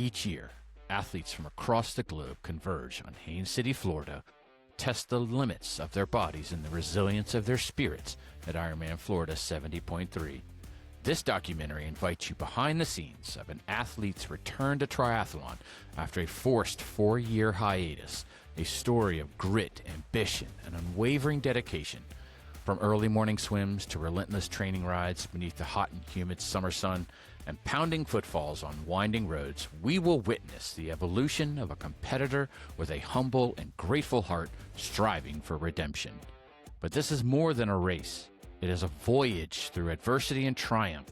Each year, athletes from across the globe converge on Haines City, Florida, test the limits of their bodies and the resilience of their spirits at Ironman Florida 70.3. This documentary invites you behind the scenes of an athlete's return to triathlon after a forced 4-year hiatus, a story of grit, ambition, and unwavering dedication. From early morning swims to relentless training rides beneath the hot and humid summer sun and pounding footfalls on winding roads, we will witness the evolution of a competitor with a humble and grateful heart striving for redemption. But this is more than a race. It is a voyage through adversity and triumph.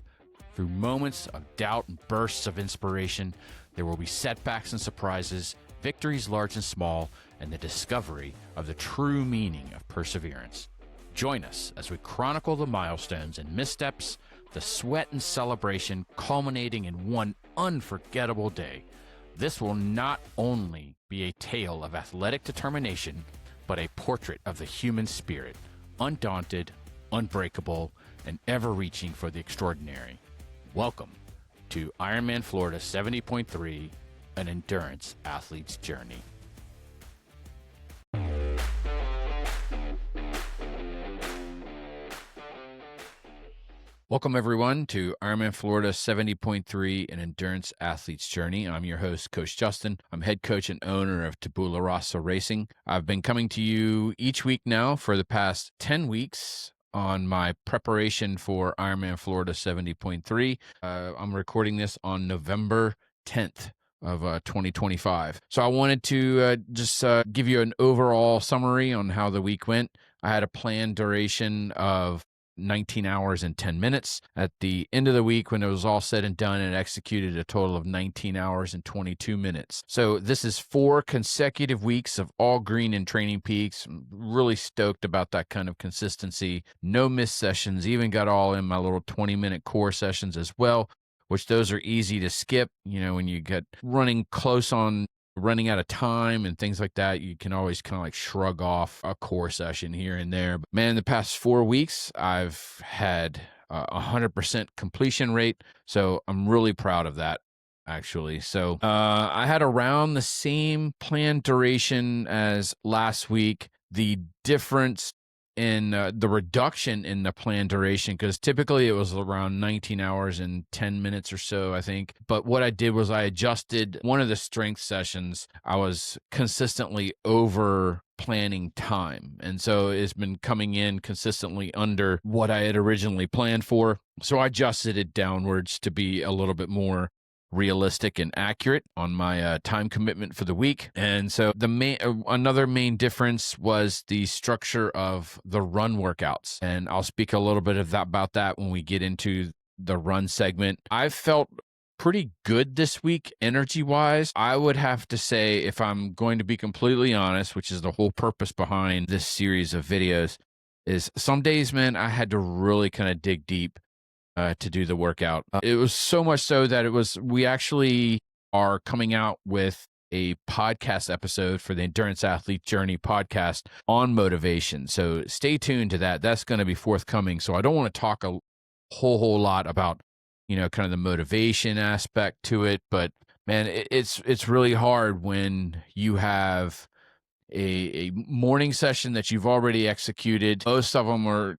Through moments of doubt and bursts of inspiration, there will be setbacks and surprises, victories large and small, and the discovery of the true meaning of perseverance. Join us as we chronicle the milestones and missteps, the sweat and celebration culminating in one unforgettable day. This will not only be a tale of athletic determination, but a portrait of the human spirit, undaunted, unbreakable, and ever reaching for the extraordinary. Welcome to Ironman Florida 70.3, an endurance athlete's journey. Welcome, everyone, to Ironman Florida 70.3, an endurance athlete's journey. I'm your host, Coach Justin. I'm head coach and owner of Tabula Rasa Racing. I've been coming to you each week now for the past 10 weeks on my preparation for Ironman Florida 70.3. I'm recording this on November 10th of 2025. So I wanted to just give you an overall summary on how the week went. I had a planned duration of 19 hours and 10 minutes. At the end of the week, when it was all said and done, and executed a total of 19 hours and 22 minutes. So this is 4 consecutive weeks of all green and training peaks. I'm really stoked about that kind of consistency. No missed sessions, even got all in my little 20-minute core sessions as well, which those are easy to skip. You know, when you get running close on running out of time and things like that, you can always kind of like shrug off a core session here and there. But man, the past 4 weeks, I've had 100% completion rate. So I'm really proud of that, actually. So I had around the same planned duration as last week. The difference in the reduction in the planned duration, because typically it was around 19 hours and 10 minutes or so, I think. But what I did was I adjusted one of the strength sessions. I was consistently over planning time. And so it's been coming in consistently under what I had originally planned for. So I adjusted it downwards to be a little bit more realistic and accurate on my time commitment for the week. And so another main difference was the structure of the run workouts. And I'll speak a little bit about that when we get into the run segment. I've felt pretty good this week energy-wise. I would have to say, if I'm going to be completely honest, which is the whole purpose behind this series of videos, is some days, man, I had to really kind of dig deep to do the workout. It was so much so that we actually are coming out with a podcast episode for the Endurance Athlete Journey podcast on motivation. So stay tuned to that. That's going to be forthcoming. So I don't want to talk a whole lot about, kind of the motivation aspect to it, but man, it's really hard when you have a morning session that you've already executed. Most of them are,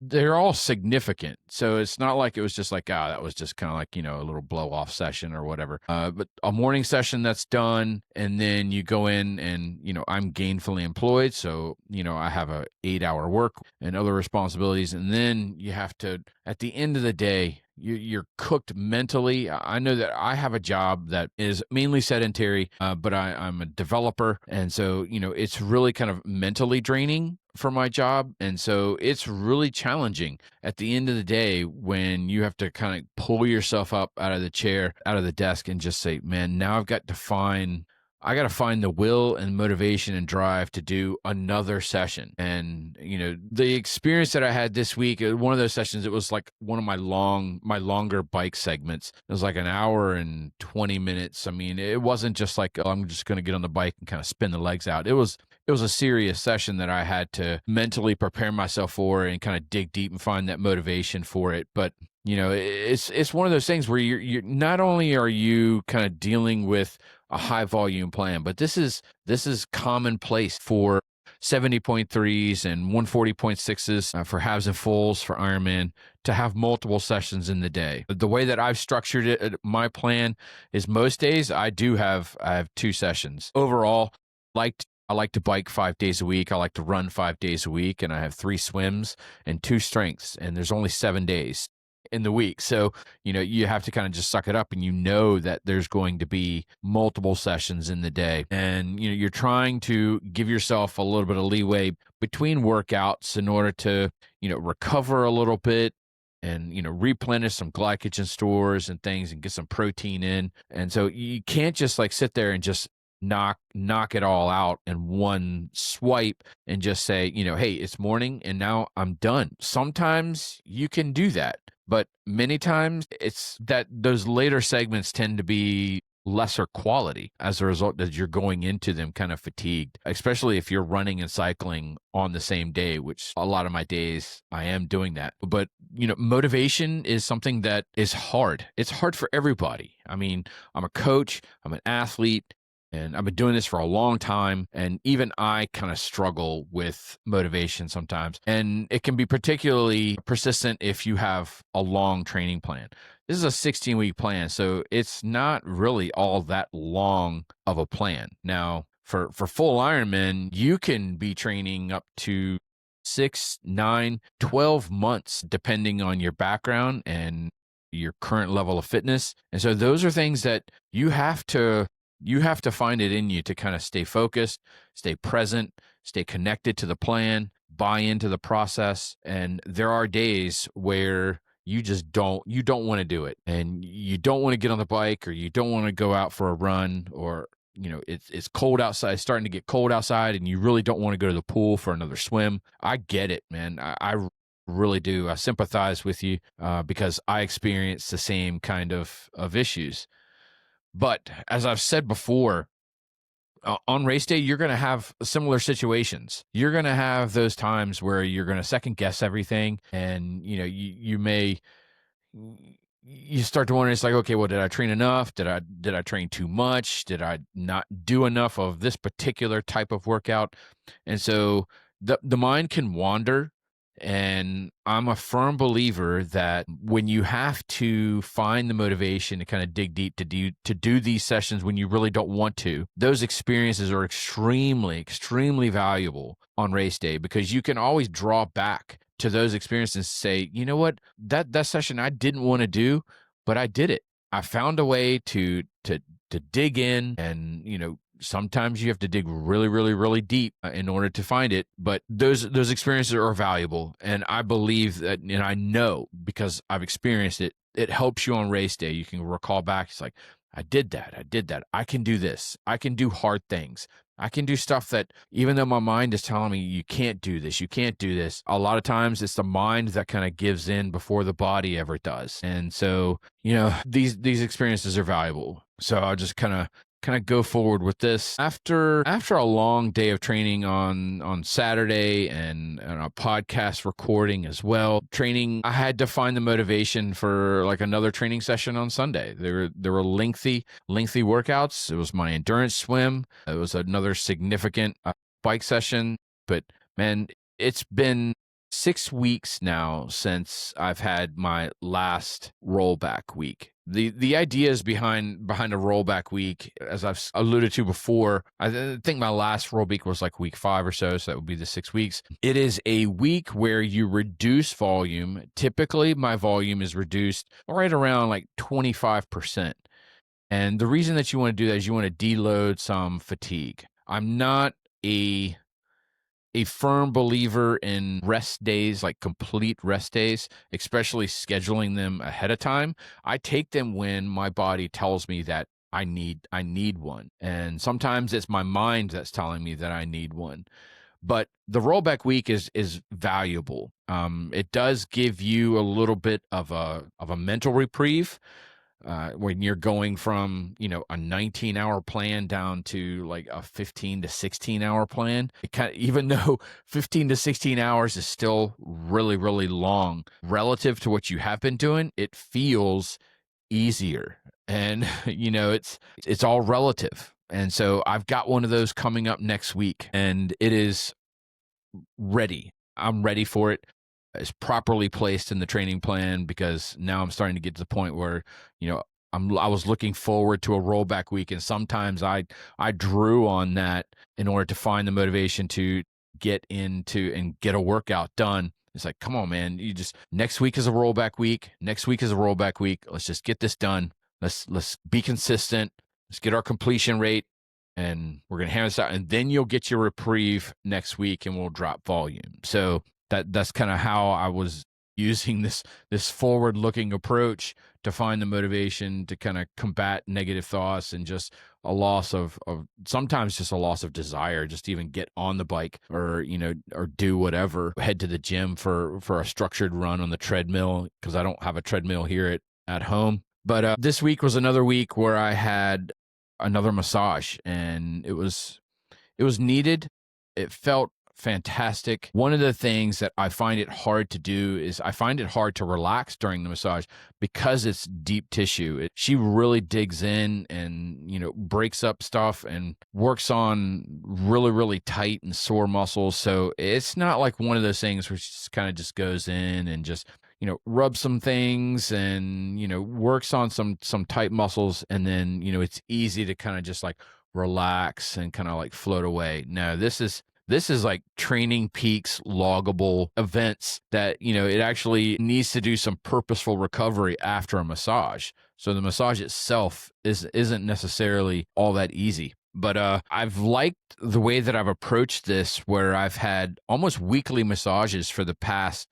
they're all significant. So it's not like it was just like, that was just kind of like, a little blow off session or whatever. But a morning session that's done, and then you go in and, I'm gainfully employed. So, I have a 8-hour work and other responsibilities. And then you have to, at the end of the day, you're cooked mentally. I know that I have a job that is mainly sedentary, but I'm a developer. And so, it's really kind of mentally draining for my job. And so it's really challenging at the end of the day when you have to kind of pull yourself up out of the chair, out of the desk, and just say, man, now I got to find the will and motivation and drive to do another session. And, the experience that I had this week, one of those sessions, it was like one of my longer bike segments. It was like an hour and 20 minutes. I mean, it wasn't just like, I'm just going to get on the bike and kind of spin the legs out. It was a serious session that I had to mentally prepare myself for and kind of dig deep and find that motivation for it. But It's one of those things where you're not only are you kind of dealing with a high volume plan, but this is commonplace for 70.3s and 140.6s for halves and fulls for Ironman to have multiple sessions in the day. The way that I've structured it, my plan is most days I have 2 sessions overall. I like to bike 5 days a week. I like to run 5 days a week, and I have 3 swims and 2 strengths, and there's only 7 days in the week. So, you have to kind of just suck it up, and that there's going to be multiple sessions in the day. And, you're trying to give yourself a little bit of leeway between workouts in order to, recover a little bit and, replenish some glycogen stores and things and get some protein in. And so you can't just like sit there and just knock it all out in one swipe and just say, hey, it's morning and now I'm done. Sometimes you can do that, but many times it's that those later segments tend to be lesser quality as a result that you're going into them kind of fatigued, especially if you're running and cycling on the same day, which a lot of my days I am doing that. But, motivation is something that is hard. It's hard for everybody. I mean, I'm a coach, I'm an athlete, and I've been doing this for a long time, and even I kind of struggle with motivation sometimes. And it can be particularly persistent if you have a long training plan. This is a 16-week plan, so it's not really all that long of a plan. Now, for full Ironman, you can be training up to 6, 9, 12 months, depending on your background and your current level of fitness. And so those are things that you have to find it in you to kind of stay focused, stay present, stay connected to the plan, buy into the process. And there are days where you don't want to do it, and you don't want to get on the bike, or you don't want to go out for a run, or it's cold outside, starting to get cold outside, and you really don't want to go to the pool for another swim. I get it, man. I really do. I sympathize with you because I experience the same kind of issues. But as I've said before, on race day, you're going to have similar situations. You're going to have those times where you're going to second guess everything, and you may you start to wonder. It's like, okay, well, did I train enough? Did I train too much? Did I not do enough of this particular type of workout? And so the mind can wander. And I'm a firm believer that when you have to find the motivation to kind of dig deep to do these sessions when you really don't want to, those experiences are extremely, extremely valuable on race day, because you can always draw back to those experiences and say, you know what, that session I didn't want to do, but I did it. I found a way to dig in, and sometimes you have to dig really, really, really deep in order to find it. But those experiences are valuable. And I believe that, and I know because I've experienced it, it helps you on race day. You can recall back. It's like, I did that. I can do this. I can do hard things. I can do stuff that, even though my mind is telling me you can't do this, a lot of times it's the mind that kind of gives in before the body ever does. And so, these experiences are valuable. So I'll just kind of go forward with this. After a long day of training on Saturday and a podcast recording as well, I had to find the motivation for like another training session on Sunday. There were lengthy workouts. It was my endurance swim. It was another significant bike session. But man, it's been 6 weeks now since I've had my last rollback week. The ideas behind a rollback week, as I've alluded to before, I think my last rollback was like week 5 or so that would be the 6 weeks. It is a week where you reduce volume. Typically, my volume is reduced right around like 25%. And the reason that you want to do that is you want to deload some fatigue. I'm not a firm believer in rest days, like complete rest days, especially scheduling them ahead of time. I take them when my body tells me that I need one. And sometimes it's my mind that's telling me that I need one. But the rollback week is valuable. It does give you a little bit of a mental reprieve. when you're going from, a 19-hour plan down to like a 15 to 16-hour plan. Even though 15 to 16 hours is still really, really long relative to what you have been doing, it feels easier. And, it's all relative. And so I've got one of those coming up next week, and it is ready. I'm ready for it. It's properly placed in the training plan, because now I'm starting to get to the point where, I was looking forward to a rollback week, and sometimes I drew on that in order to find the motivation to get into and get a workout done. It's like, come on, man, next week is a rollback week. Next week is a rollback week. Let's just get this done. Let's be consistent. Let's get our completion rate, and we're going to hammer this out. And then you'll get your reprieve next week, and we'll drop volume. So that's kind of how I was using this forward-looking approach to find the motivation to kind of combat negative thoughts and just a loss of sometimes just a loss of desire, just to even get on the bike or do whatever, head to the gym for a structured run on the treadmill, because I don't have a treadmill here at home. But this week was another week where I had another massage, and it was needed. It felt fantastic. One of the things that I find it hard to do is I find it hard to relax during the massage because it's deep tissue. She really digs in and, breaks up stuff and works on really, really tight and sore muscles. So it's not like one of those things where she just kind of just goes in and just, rubs some things and, works on some tight muscles. And then, it's easy to kind of just like relax and kind of like float away. No, this is like Training Peaks loggable events that, it actually needs to do some purposeful recovery after a massage. So the massage itself isn't necessarily all that easy. But I've liked the way that I've approached this, where I've had almost weekly massages for the past,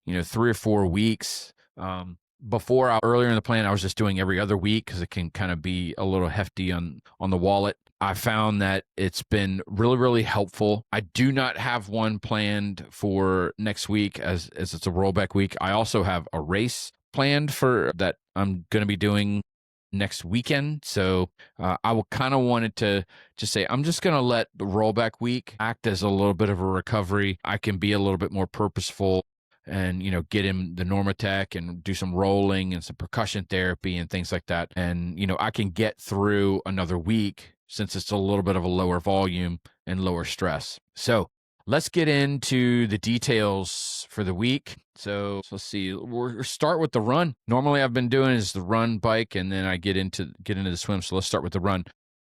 3 or 4 weeks. Earlier in the plan, I was just doing every other week because it can kind of be a little hefty on the wallet. I found that it's been really, really helpful. I do not have one planned for next week as it's a rollback week. I also have a race planned for that I'm going to be doing next weekend. So I will kind of wanted to just say, I'm just going to let the rollback week act as a little bit of a recovery. I can be a little bit more purposeful and, get in the Normatec and do some rolling and some percussion therapy and things like that. And, I can get through another week since it's a little bit of a lower volume and lower stress. So let's get into the details for the week. So let's see. We'll start with the run. Normally I've been doing is the run, bike, and then I get into the swim. So let's start with the run.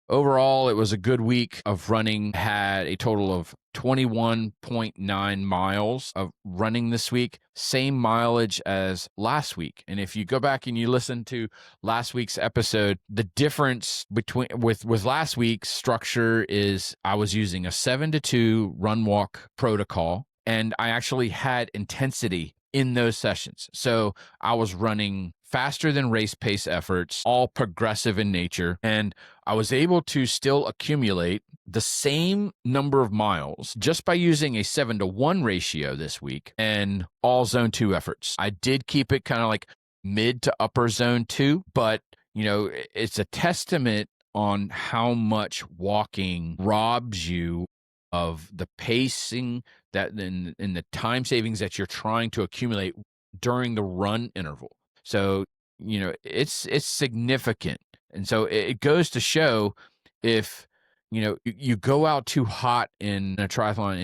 Overall, it was a good week of running. Had a total of 21.9 miles of running this week, same mileage as last week. And if you go back and you listen to last week's episode, the difference with last week's structure is I was using a 7-2 run walk protocol, and I actually had intensity in those sessions. So I was running faster than race pace efforts, all progressive in nature, and I was able to still accumulate the same number of miles just by using a 7-to-1 ratio this week and all zone 2 efforts. I did keep it kind of like mid to upper zone 2, but it's a testament on how much walking robs you of the pacing that in the time savings that you're trying to accumulate during the run interval. So, it's significant. And so it goes to show if, you go out too hot in a triathlon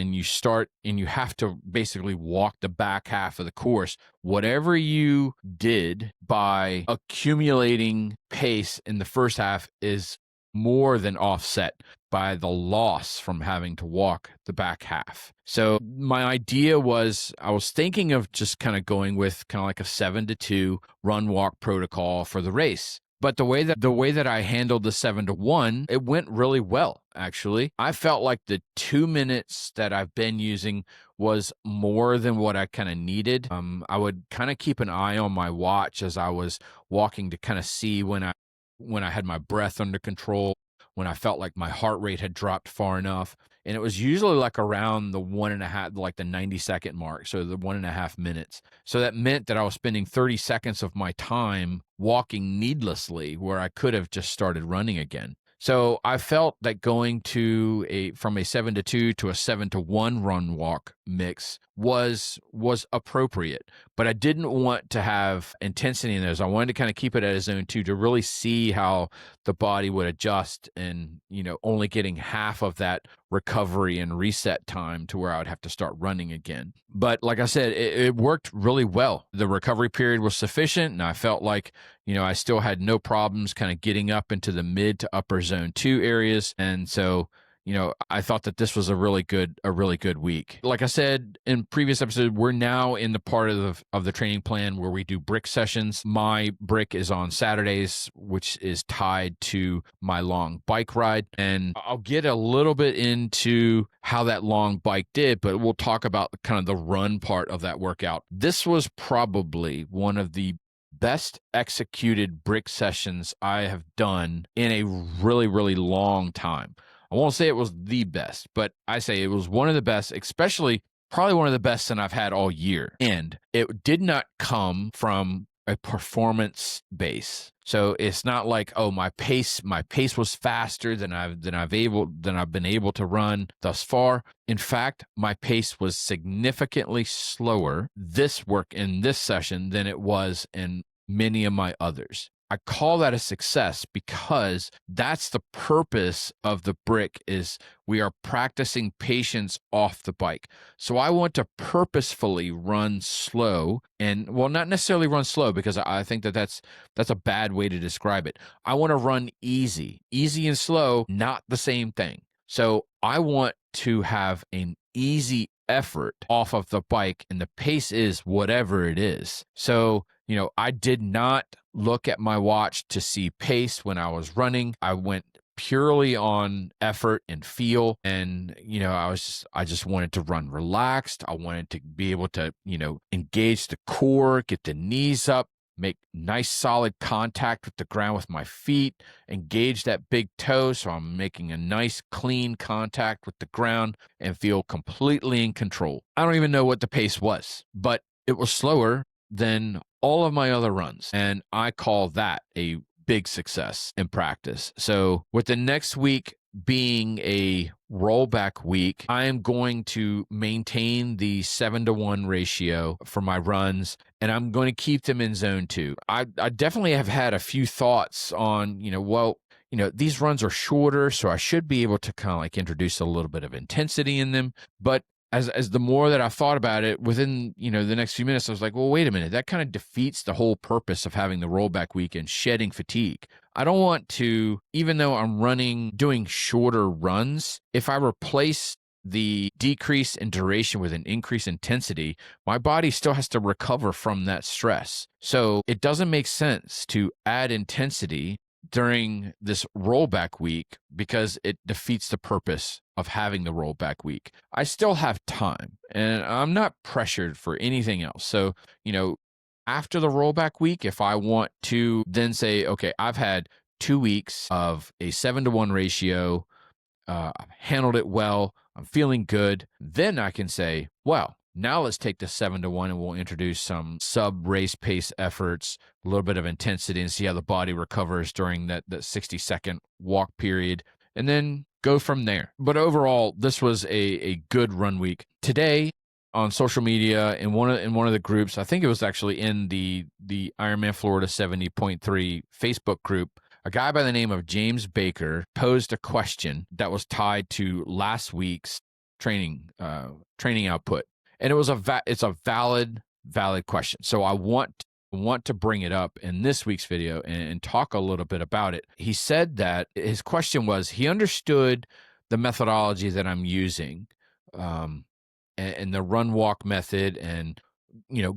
and you have to basically walk the back half of the course, whatever you did by accumulating pace in the first half is more than offset by the loss from having to walk the back half. So my idea was I was thinking of just kind of going with kind of like a 7-to-2 run walk protocol for the race. But the way that I handled the 7-to-1, it went really well, actually. I felt like the 2 minutes that I've been using was more than what I kind of needed. I would kind of keep an eye on my watch as I was walking to kind of see when I had my breath under control, when I felt like my heart rate had dropped far enough. And it was usually like around the 1.5, like the 90-second mark. So the 1.5 minutes. So that meant that I was spending 30 seconds of my time walking needlessly where I could have just started running again. So I felt that going from a 7-2 to a 7-1 run walk mix was appropriate, but I didn't want to have intensity in those. I wanted to kind of keep it at a zone 2 to really see how the body would adjust, and only getting half of that recovery and reset time to where I would have to start running again. But like I said, it worked really well. The recovery period was sufficient, and I felt like I still had no problems kind of getting up into the mid to upper zone 2 areas. And so I thought that this was a really good week. Like I said in previous episode, we're now in the part of the training plan where we do brick sessions. My brick is on Saturdays, which is tied to my long bike ride. And I'll get a little bit into how that long bike did, but we'll talk about kind of the run part of that workout. This was probably one of the best executed brick sessions I have done in a really, really long time. I won't say it was the best, but I say it was one of the best, especially probably one of the best that I've had all year. And it did not come from a performance base. So it's not like, oh, my pace was faster than I've been able to run thus far. In fact, my pace was significantly slower in this session than it was in many of my others. I call that a success because that's the purpose of the brick, is we are practicing patience off the bike. So I want to purposefully run slow, and not necessarily run slow, because I think that's a bad way to describe it. I want to run easy. Easy and slow, not the same thing. So I want to have an easy effort off of the bike, and the pace is whatever it is. So I did not look at my watch to see pace when I was running. I went purely on effort and feel. And, I just wanted to run relaxed. I wanted to be able to, engage the core, get the knees up, make nice solid contact with the ground with my feet, engage that big toe so I'm making a nice clean contact with the ground, and feel completely in control. I don't even know what the pace was, but it was slower than all of my other runs, and I call that a big success in practice. So with the next week being a rollback week, I am going to maintain the 7-1 ratio for my runs, and I'm going to keep them in zone 2. I definitely have had a few thoughts on, these runs are shorter, so I should be able to kind of like introduce a little bit of intensity in them. But as the more that I thought about it, within, the next few minutes, I was like, well, wait a minute, that kind of defeats the whole purpose of having the rollback week and shedding fatigue. I don't want to, even though I'm doing shorter runs, if I replace the decrease in duration with an increase in intensity, my body still has to recover from that stress. So it doesn't make sense to add intensity during this rollback week, because it defeats the purpose of having the rollback week. I still have time, and I'm not pressured for anything else. So, after the rollback week, if I want to then say, okay, I've had 2 weeks of a 7-1 ratio, I've handled it well, I'm feeling good, then I can say, well, now let's take the 7-1 and we'll introduce some sub-race pace efforts, a little bit of intensity, and see how the body recovers during that 60-second walk period, and then go from there. But overall, this was a good run week. Today, on social media, in one of the groups, I think it was actually in the Ironman Florida 70.3 Facebook group, a guy by the name of James Baker posed a question that was tied to last week's training output. And it's a valid question. So I want to bring it up in this week's video and talk a little bit about it. He said that his question was, he understood the methodology that I'm using, and the run walk method, and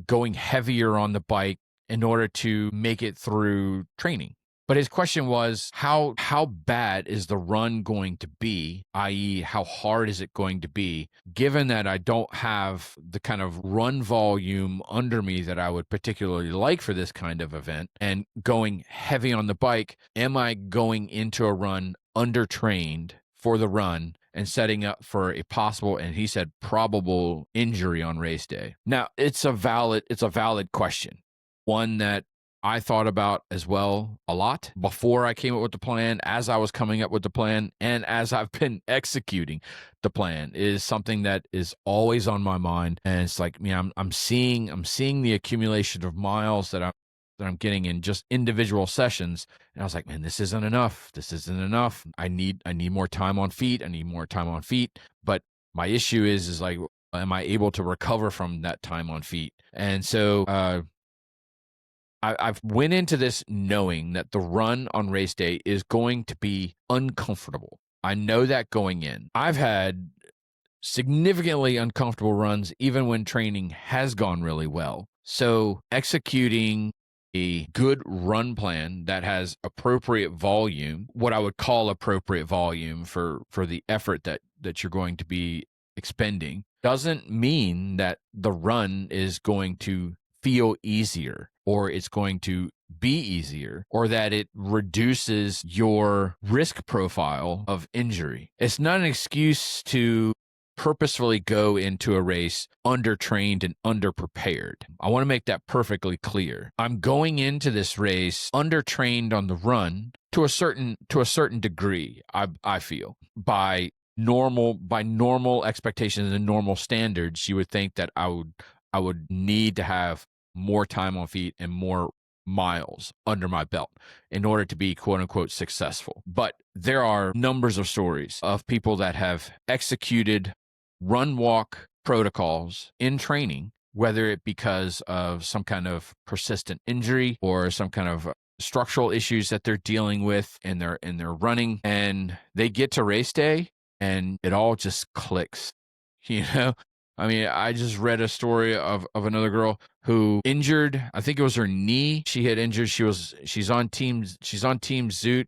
going heavier on the bike in order to make it through training. But his question was, how bad is the run going to be, i.e., how hard is it going to be, given that I don't have the kind of run volume under me that I would particularly like for this kind of event, and going heavy on the bike, am I going into a run undertrained for the run, and setting up for a possible, and he said probable injury on race day. Now, it's a valid question. One that I thought about as well a lot before I came up with the plan, as I was coming up with the plan, and as I've been executing the plan, is something that is always on my mind. And it's like, I'm seeing the accumulation of miles that I'm getting in just individual sessions. And I was like, man, this isn't enough. I need more time on feet. But my issue is like, am I able to recover from that time on feet? And so, I've went into this knowing that the run on race day is going to be uncomfortable. I know that going in. I've had significantly uncomfortable runs even when training has gone really well. So executing a good run plan that has appropriate volume, what I would call appropriate volume for the effort that you're going to be expending, doesn't mean that the run is going to feel easier, or it's going to be easier, or that it reduces your risk profile of injury. It's not an excuse to purposefully go into a race undertrained and underprepared. I want to make that perfectly clear. I'm going into this race undertrained on the run to a certain degree, I feel. By normal expectations and normal standards, you would think that I would need to have more time on feet and more miles under my belt in order to be quote unquote successful. But there are numbers of stories of people that have executed run walk protocols in training, whether it because of some kind of persistent injury or some kind of structural issues that they're dealing with in their running, and they get to race day and it all just clicks. I mean, I just read a story of another girl who injured, I think it was her knee. She had injured. She's on Team Zoot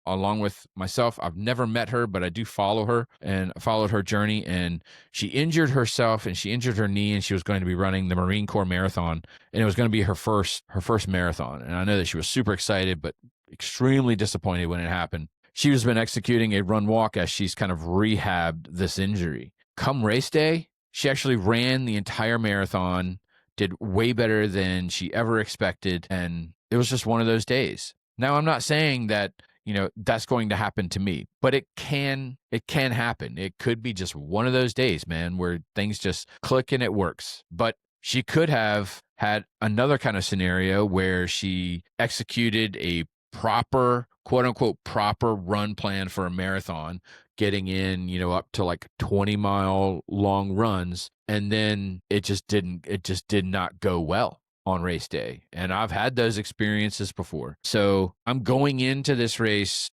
along with myself. I've never met her, but I do follow her and followed her journey. And she injured herself and she injured her knee, and she was going to be running the Marine Corps Marathon, and it was going to be her first marathon. And I know that she was super excited, but extremely disappointed when it happened. She has been executing a run walk as she's kind of rehabbed this injury. Come race day, she actually ran the entire marathon, did way better than she ever expected, and it was just one of those days. Now, I'm not saying that, that's going to happen to me, but it can happen. It could be just one of those days, man, where things just click and it works. But she could have had another kind of scenario where she executed a proper, quote unquote, proper run plan for a marathon, getting in, up to like 20-mile long runs. And then it just did not go well on race day. And I've had those experiences before. So I'm going into this race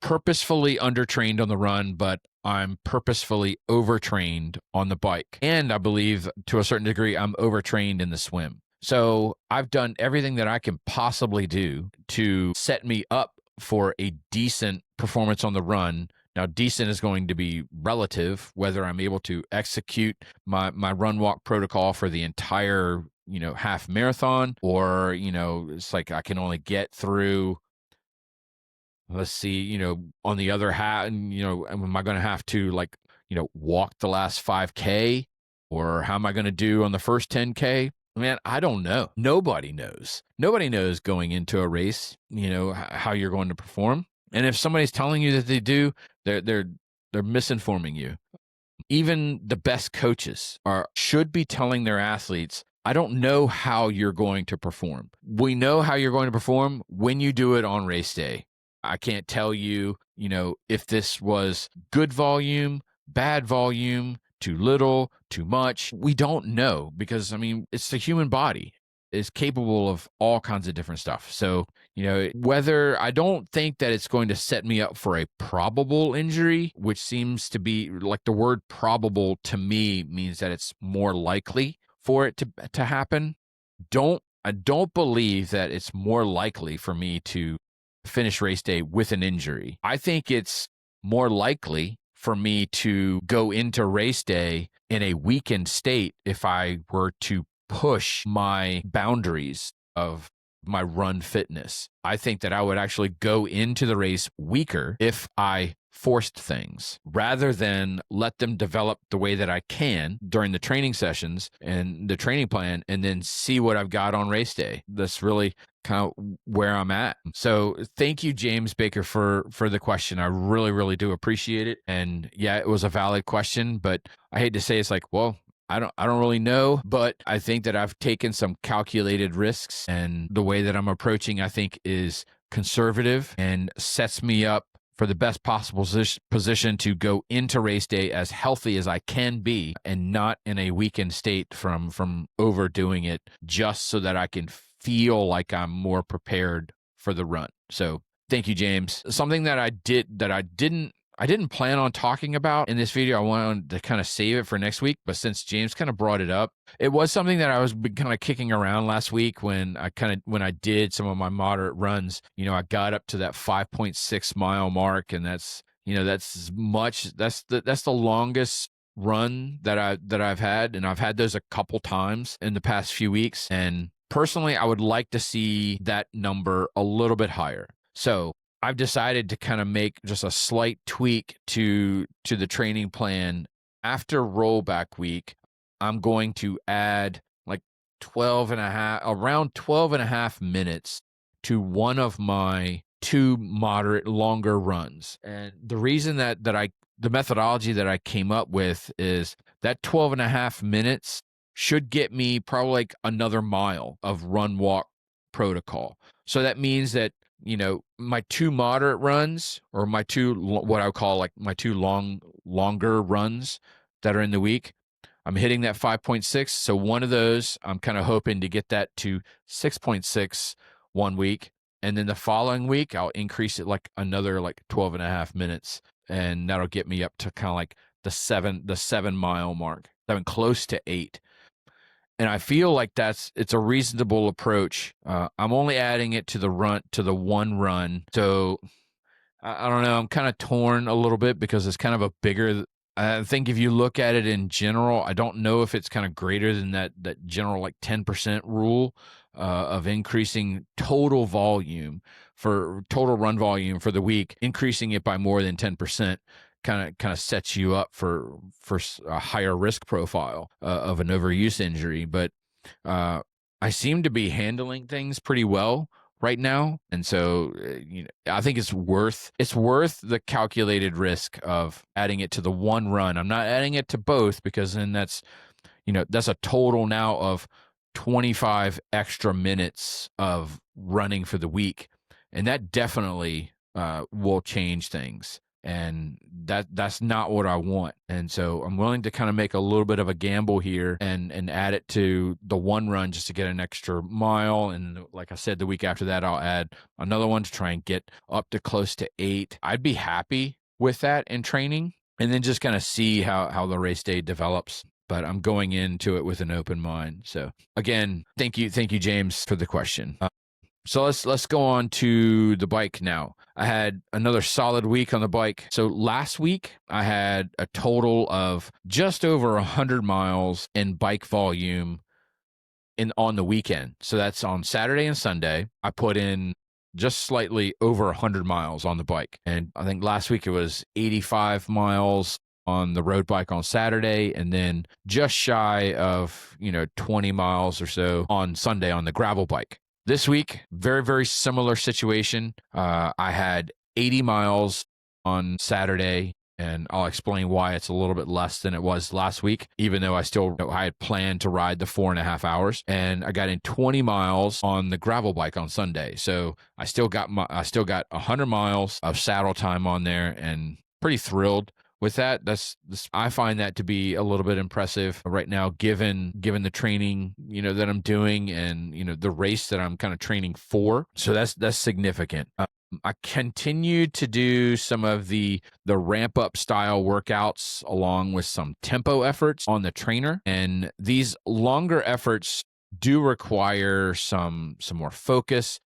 purposefully undertrained on the run, but I'm purposefully overtrained on the bike. And I believe to a certain degree, I'm overtrained in the swim. So I've done everything that I can possibly do to set me up for a decent performance on the run. Now, decent is going to be relative, whether I'm able to execute my run walk protocol for the entire, half marathon, or, it's like I can only get through, let's see, on the other half, am I going to have to walk the last 5K, or how am I going to do on the first 10K? Man, I don't know. Nobody knows. Nobody knows going into a race, how you're going to perform. And if somebody's telling you that they do, they're misinforming you. Even the best coaches should be telling their athletes, I don't know how you're going to perform. We know how you're going to perform when you do it on race day. I can't tell you, if this was good volume, bad volume, too little, too much. We don't know, because, it's the human body is capable of all kinds of different stuff. So, whether, I don't think that it's going to set me up for a probable injury, which seems to be like, the word probable to me means that it's more likely for it to happen. I don't believe that it's more likely for me to finish race day with an injury. I think it's more likely for me to go into race day in a weakened state if I were to push my boundaries of my run fitness. I think that I would actually go into the race weaker if I forced things rather than let them develop the way that I can during the training sessions and the training plan, and then see what I've got on race day. That's really kind of where I'm at. So thank you, James Baker, for the question. I really, really do appreciate it. And yeah, it was a valid question, but I hate to say it's like, well, I don't really know, but I think that I've taken some calculated risks, and the way that I'm approaching, I think, is conservative and sets me up for the best possible position to go into race day as healthy as I can be, and not in a weakened state from overdoing it, just so that I can feel like I'm more prepared for the run. So thank you, James. Something that I didn't plan on talking about in this video. I wanted to kind of save it for next week, but since James kind of brought it up, it was something that I was kind of kicking around last week when I did some of my moderate runs. I got up to that 5.6 mile mark, and that's the longest run that I've had, and I've had those a couple times in the past few weeks. And personally, I would like to see that number a little bit higher. So I've decided to kind of make just a slight tweak to the training plan. After rollback week, I'm going to add like around 12 and a half minutes to one of my two moderate longer runs. And the reason the methodology that I came up with is that 12 and a half minutes should get me probably like another mile of run walk protocol. So that means that, my two moderate runs, or my two, what I would call like my two longer runs that are in the week, I'm hitting that 5.6. So one of those, I'm kind of hoping to get that to 6.6 one week. And then the following week, I'll increase it like another like 12 and a half minutes. And that'll get me up to kind of like the 7 mile mark, close to 8. And I feel like it's a reasonable approach. I'm only adding it to the one run. So I don't know. I'm kind of torn a little bit because it's kind of a bigger. I think if you look at it in general, I don't know if it's kind of greater than that general like 10% rule of increasing total run volume for the week, increasing it by more than 10%. Kind of sets you up for a higher risk profile of an overuse injury. But I seem to be handling things pretty well right now, and so I think it's worth the calculated risk of adding it to the one run. I'm not adding it to both, because then that's a total now of 25 extra minutes of running for the week, and that definitely will change things. And that's not what I want. And so I'm willing to kind of make a little bit of a gamble here and add it to the one run just to get an extra mile. And like I said, the week after that, I'll add another one to try and get up to close to 8. I'd be happy with that in training, and then just kind of see how the race day develops. But I'm going into it with an open mind. So again, thank you, James, for the question. So let's go on to the bike now. I had another solid week on the bike. So last week, I had a total of just over 100 miles in bike volume on the weekend. So that's on Saturday and Sunday. I put in just slightly over 100 miles on the bike. And I think last week it was 85 miles on the road bike on Saturday, and then just shy of 20 miles or so on Sunday on the gravel bike. This week, very, very similar situation. I had 80 miles on Saturday, and I'll explain why it's a little bit less than it was last week, even though I had planned to ride the 4.5 hours. And I got in 20 miles on the gravel bike on Sunday. So I still got 100 miles of saddle time on there, and pretty thrilled with that. I find that to be a little bit impressive right now, given the training that I'm doing, and the race that I'm kind of training for. So that's significant. I continue to do some of the ramp up style workouts along with some tempo efforts on the trainer, and these longer efforts do require some more focus.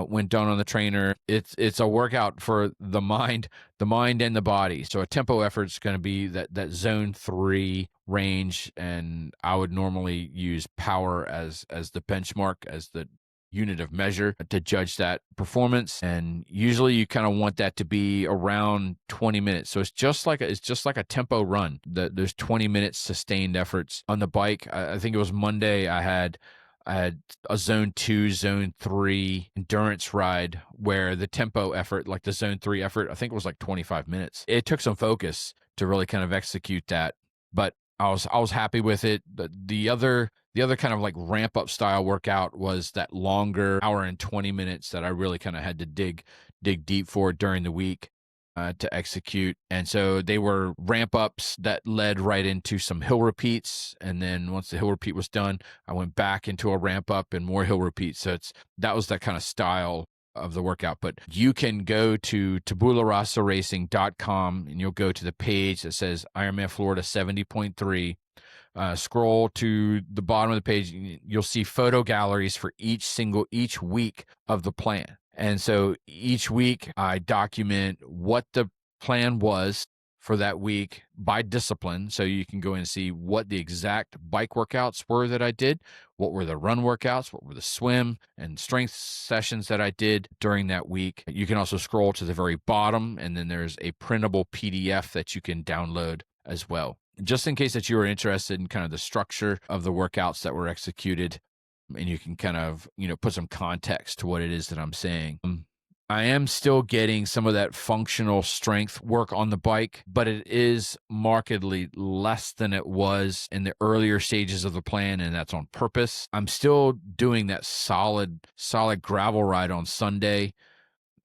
When done on the trainer, it's a workout for the mind and the body. So a tempo effort is going to be that zone 3 range, and I would normally use power as the benchmark, as the unit of measure to judge that performance. And usually you kind of want that to be around 20 minutes. So it's just like a tempo run. There's 20 minutes sustained efforts on the bike. I think it was Monday. I had a zone 2, zone 3 endurance ride where the tempo effort, like the zone 3 effort, I think it was like 25 minutes. It took some focus to really kind of execute that, but I was happy with it. The other kind of like ramp up style workout was that longer hour and 20 minutes that I really kind of had to dig deep for during the week to execute. And so they were ramp ups that led right into some hill repeats. And then once the hill repeat was done, I went back into a ramp up and more hill repeats. So that was that kind of style of the workout. But you can go to tabularasaracing.com and you'll go to the page that says Ironman Florida 70.3. Scroll to the bottom of the page, you'll see photo galleries for each week of the plan. And so each week I document what the plan was for that week by discipline. So you can go and see what the exact bike workouts were that I did, what were the run workouts, what were the swim and strength sessions that I did during that week. You can also scroll to the very bottom, and then there's a printable PDF that you can download as well. Just in case that you are interested in kind of the structure of the workouts that were executed, and you can kind of, put some context to what it is that I'm saying. I am still getting some of that functional strength work on the bike, but it is markedly less than it was in the earlier stages of the plan, and that's on purpose. I'm still doing that solid gravel ride on Sunday,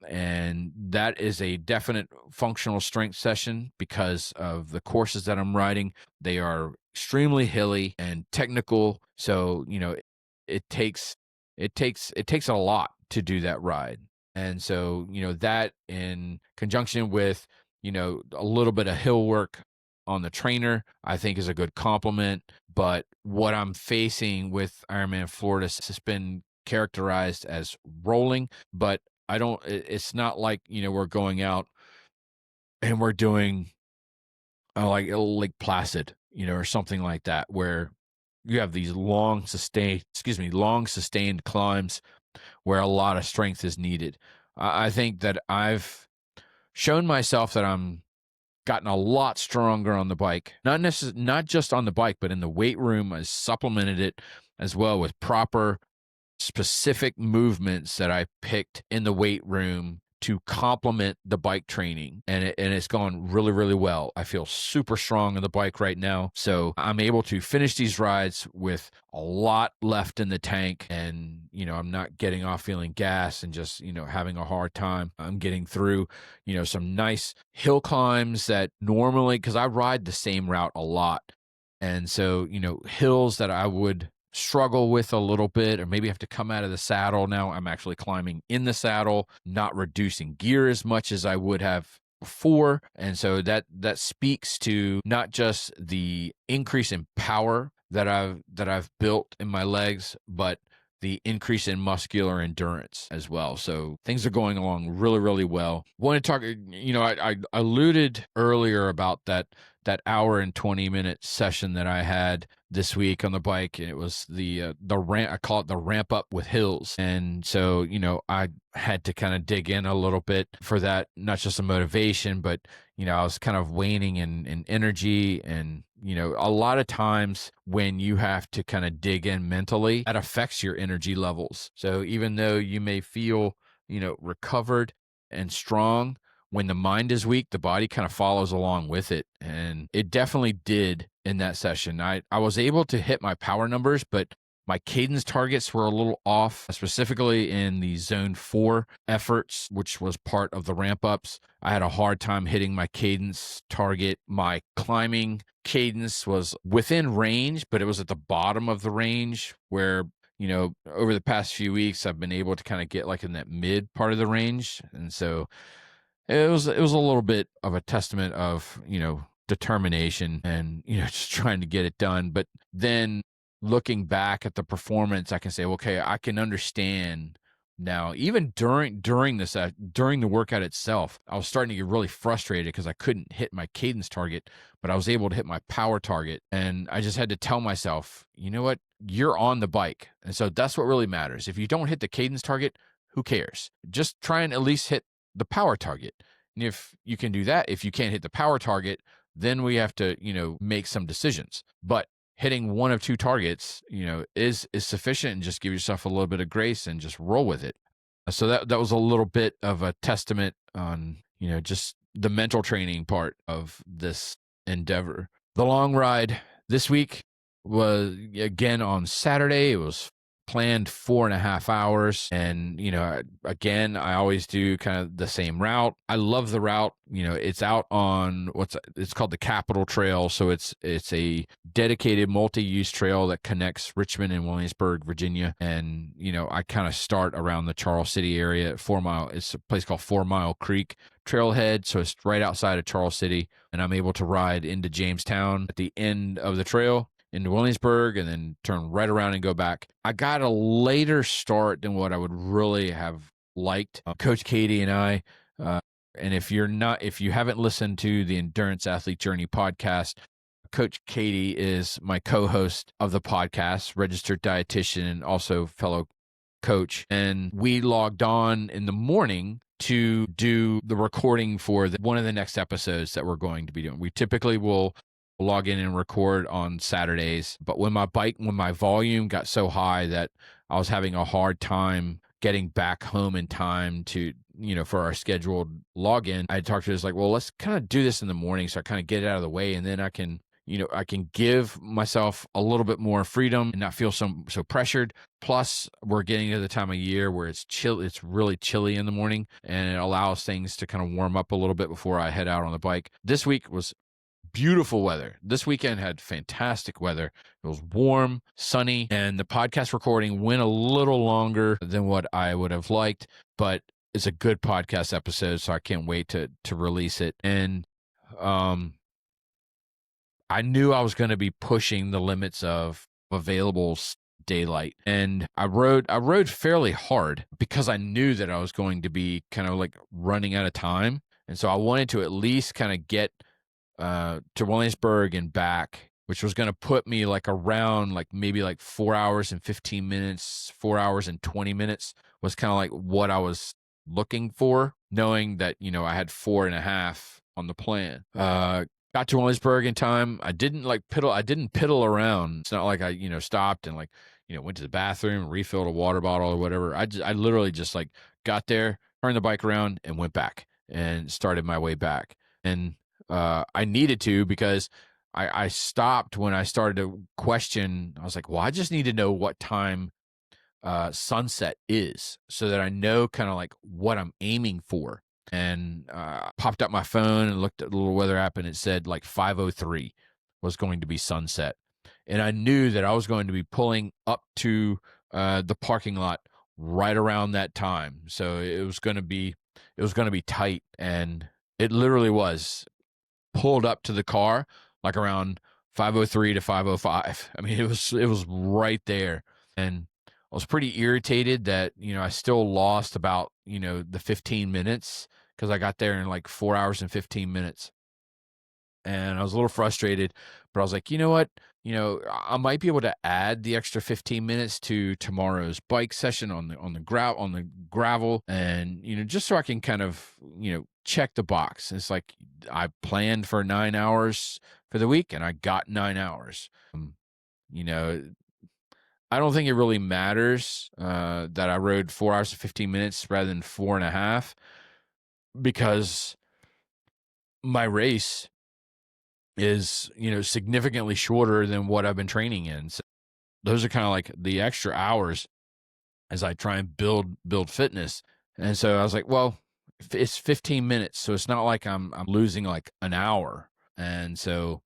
and that is a definite functional strength session because of the courses that I'm riding. They are extremely hilly and technical, so it takes a lot to do that ride. And so that in conjunction with a little bit of hill work on the trainer, I think is a good complement. But what I'm facing with Ironman Florida has been characterized as rolling, but it's not like we're going out and we're doing like Lake Placid or something like that, where you have these long sustained climbs where a lot of strength is needed. I think that I've shown myself that I'm gotten a lot stronger on the bike, not just on the bike, but in the weight room. I supplemented it as well with proper specific movements that I picked in the weight room to complement the bike training, and it's gone really, really well. I feel super strong on the bike right now, so I'm able to finish these rides with a lot left in the tank, and I'm not getting off feeling gas and just having a hard time. I'm getting through some nice hill climbs that normally, because I ride the same route a lot, and so hills that I would struggle with a little bit, or maybe have to come out of the saddle. Now I'm actually climbing in the saddle, not reducing gear as much as I would have before. And so that speaks to not just the increase in power that I've built in my legs, but the increase in muscular endurance as well. So things are going along really, really well. Want to talk, I alluded earlier about that hour and 20-minute session that I had this week on the bike, and it was the ramp. I call it the ramp up with hills. And so I had to kind of dig in a little bit for that, not just a motivation, but I was kind of waning in energy. And a lot of times when you have to kind of dig in mentally, that affects your energy levels. So even though you may feel recovered and strong, when the mind is weak, the body kind of follows along with it. And it definitely did in that session. I was able to hit my power numbers, but my cadence targets were a little off, specifically in the zone 4 efforts, which was part of the ramp ups. I had a hard time hitting my cadence target. My climbing cadence was within range, but it was at the bottom of the range where, over the past few weeks, I've been able to kind of get like in that mid part of the range. And so it was a little bit of a testament of, determination and, just trying to get it done. But then looking back at the performance, I can say, okay, I can understand Now, even during the workout itself, I was starting to get really frustrated because I couldn't hit my cadence target, but I was able to hit my power target. And I just had to tell myself, you know what? You're on the bike. And so that's what really matters. If you don't hit the cadence target, who cares? Just try and at least hit the power target. And if you can do that, if you can't hit the power target, then we have to, make some decisions. But hitting one of two targets, is sufficient, and just give yourself a little bit of grace and just roll with it. So that was a little bit of a testament on, just the mental training part of this endeavor. The long ride this week was again on Saturday. It was planned 4.5 hours. And, again, I always do kind of the same route. I love the route. It's out on it's called the Capitol Trail. So it's a dedicated multi-use trail that connects Richmond and Williamsburg, Virginia. And, I kind of start around the Charles City area at 4 Mile. It's a place called 4 Mile Creek Trailhead. So it's right outside of Charles City. And I'm able to ride into Jamestown at the end of the trail, into Williamsburg, and then turn right around and go back. I got a later start than what I would really have liked. Coach Katie and I, and if you haven't listened to the Endurance Athlete Journey podcast, Coach Katie is my co-host of the podcast, registered dietitian and also fellow coach. And we logged on in the morning to do the recording for one of the next episodes that we're going to be doing. We typically will log in and record on Saturdays, but when my volume got so high that I was having a hard time getting back home in time to, for our scheduled login, I talked to her, like, well, let's kind of do this in the morning so I kind of get it out of the way, and then I can give myself a little bit more freedom and not feel so pressured. Plus, we're getting to the time of year where it's really chilly in the morning, and it allows things to kind of warm up a little bit before I head out on the bike. This week was beautiful weather. This weekend had fantastic weather. It was warm, sunny, and the podcast recording went a little longer than what I would have liked, but it's a good podcast episode, so I can't wait to release it. And I knew I was going to be pushing the limits of available daylight, and I rode fairly hard because I knew that I was going to be kind of like running out of time, and so I wanted to at least kind of get to Williamsburg and back, which was going to put me like around maybe 4 hours and 15 minutes, 4 hours and 20 minutes was kind of like what I was looking for, knowing that, I had 4.5 on the plan. Got to Williamsburg in time. I didn't piddle around. It's not like I, stopped and went to the bathroom, refilled a water bottle or whatever. I literally just got there, turned the bike around and went back and started my way back. And I needed to, because I stopped when I started to question. I was like, well, I just need to know what time sunset is so that I know kind of what I'm aiming for. And popped up my phone and looked at the little weather app, and it said 5:03 was going to be sunset. And I knew that I was going to be pulling up to the parking lot right around that time. So it was going to be tight, and it literally was. Pulled up to the car around 5:03 to 5:05. I mean, it was right there. And I was pretty irritated that, I still lost about, the 15 minutes, because I got there in 4 hours and 15 minutes. And I was a little frustrated, but I was like, you know what? I might be able to add the extra 15 minutes to tomorrow's bike session on the gravel, and just so I can kind of check the box. It's like I planned for 9 hours for the week, and I got 9 hours. I don't think it really matters that I rode 4 hours and 15 minutes rather than 4.5, because my race is, significantly shorter than what I've been training in. So those are kind of the extra hours as I try and build fitness. And so I was like, well, it's 15 minutes, so it's not like I'm losing an hour. And so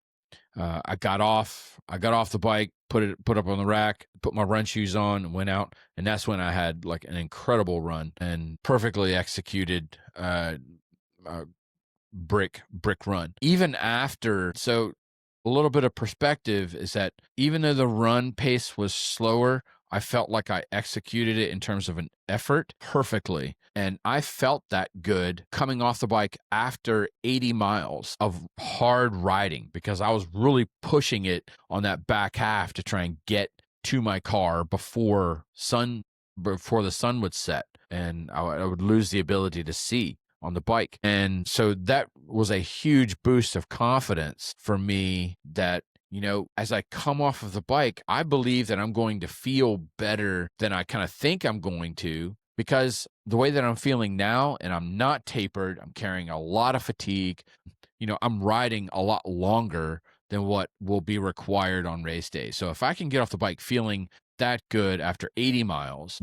I got off the bike, put up on the rack, put my run shoes on, and went out. And that's when I had an incredible run and perfectly executed brick run. Even after, so a little bit of perspective is that even though the run pace was slower, I felt like I executed it in terms of an effort perfectly. And I felt that good coming off the bike after 80 miles of hard riding because I was really pushing it on that back half to try and get to my car before the sun would set, and I would lose the ability to see on the bike. And so that was a huge boost of confidence for me that, as I come off of the bike, I believe that I'm going to feel better than I kind of think I'm going to, because the way that I'm feeling now, and I'm not tapered, I'm carrying a lot of fatigue, I'm riding a lot longer than what will be required on race day. So if I can get off the bike feeling that good after 80 miles,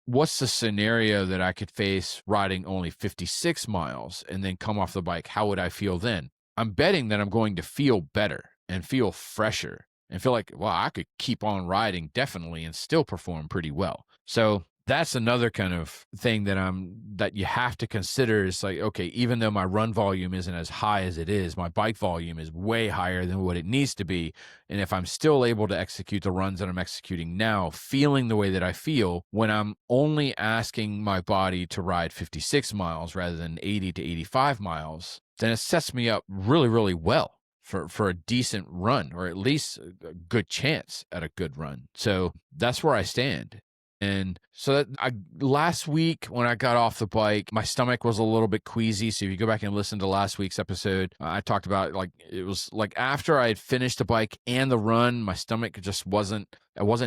what's the scenario that I could face riding only 56 miles and then come off the bike? How would I feel then? I'm betting that I'm going to feel better and feel fresher and feel like, well, I could keep on riding definitely and still perform pretty well. So that's another kind of thing that you have to consider is like, okay, even though my run volume isn't as high as it is, my bike volume is way higher than what it needs to be. And if I'm still able to execute the runs that I'm executing now, feeling the way that I feel when I'm only asking my body to ride 56 miles rather than 80 to 85 miles, then it sets me up really, really well for a decent run, or at least a good chance at a good run. So that's where I stand. And so last week when I got off the bike, my stomach was a little bit queasy. So if you go back and listen to last week's episode, I talked about it was like after I had finished the bike and the run, my stomach just it wasn't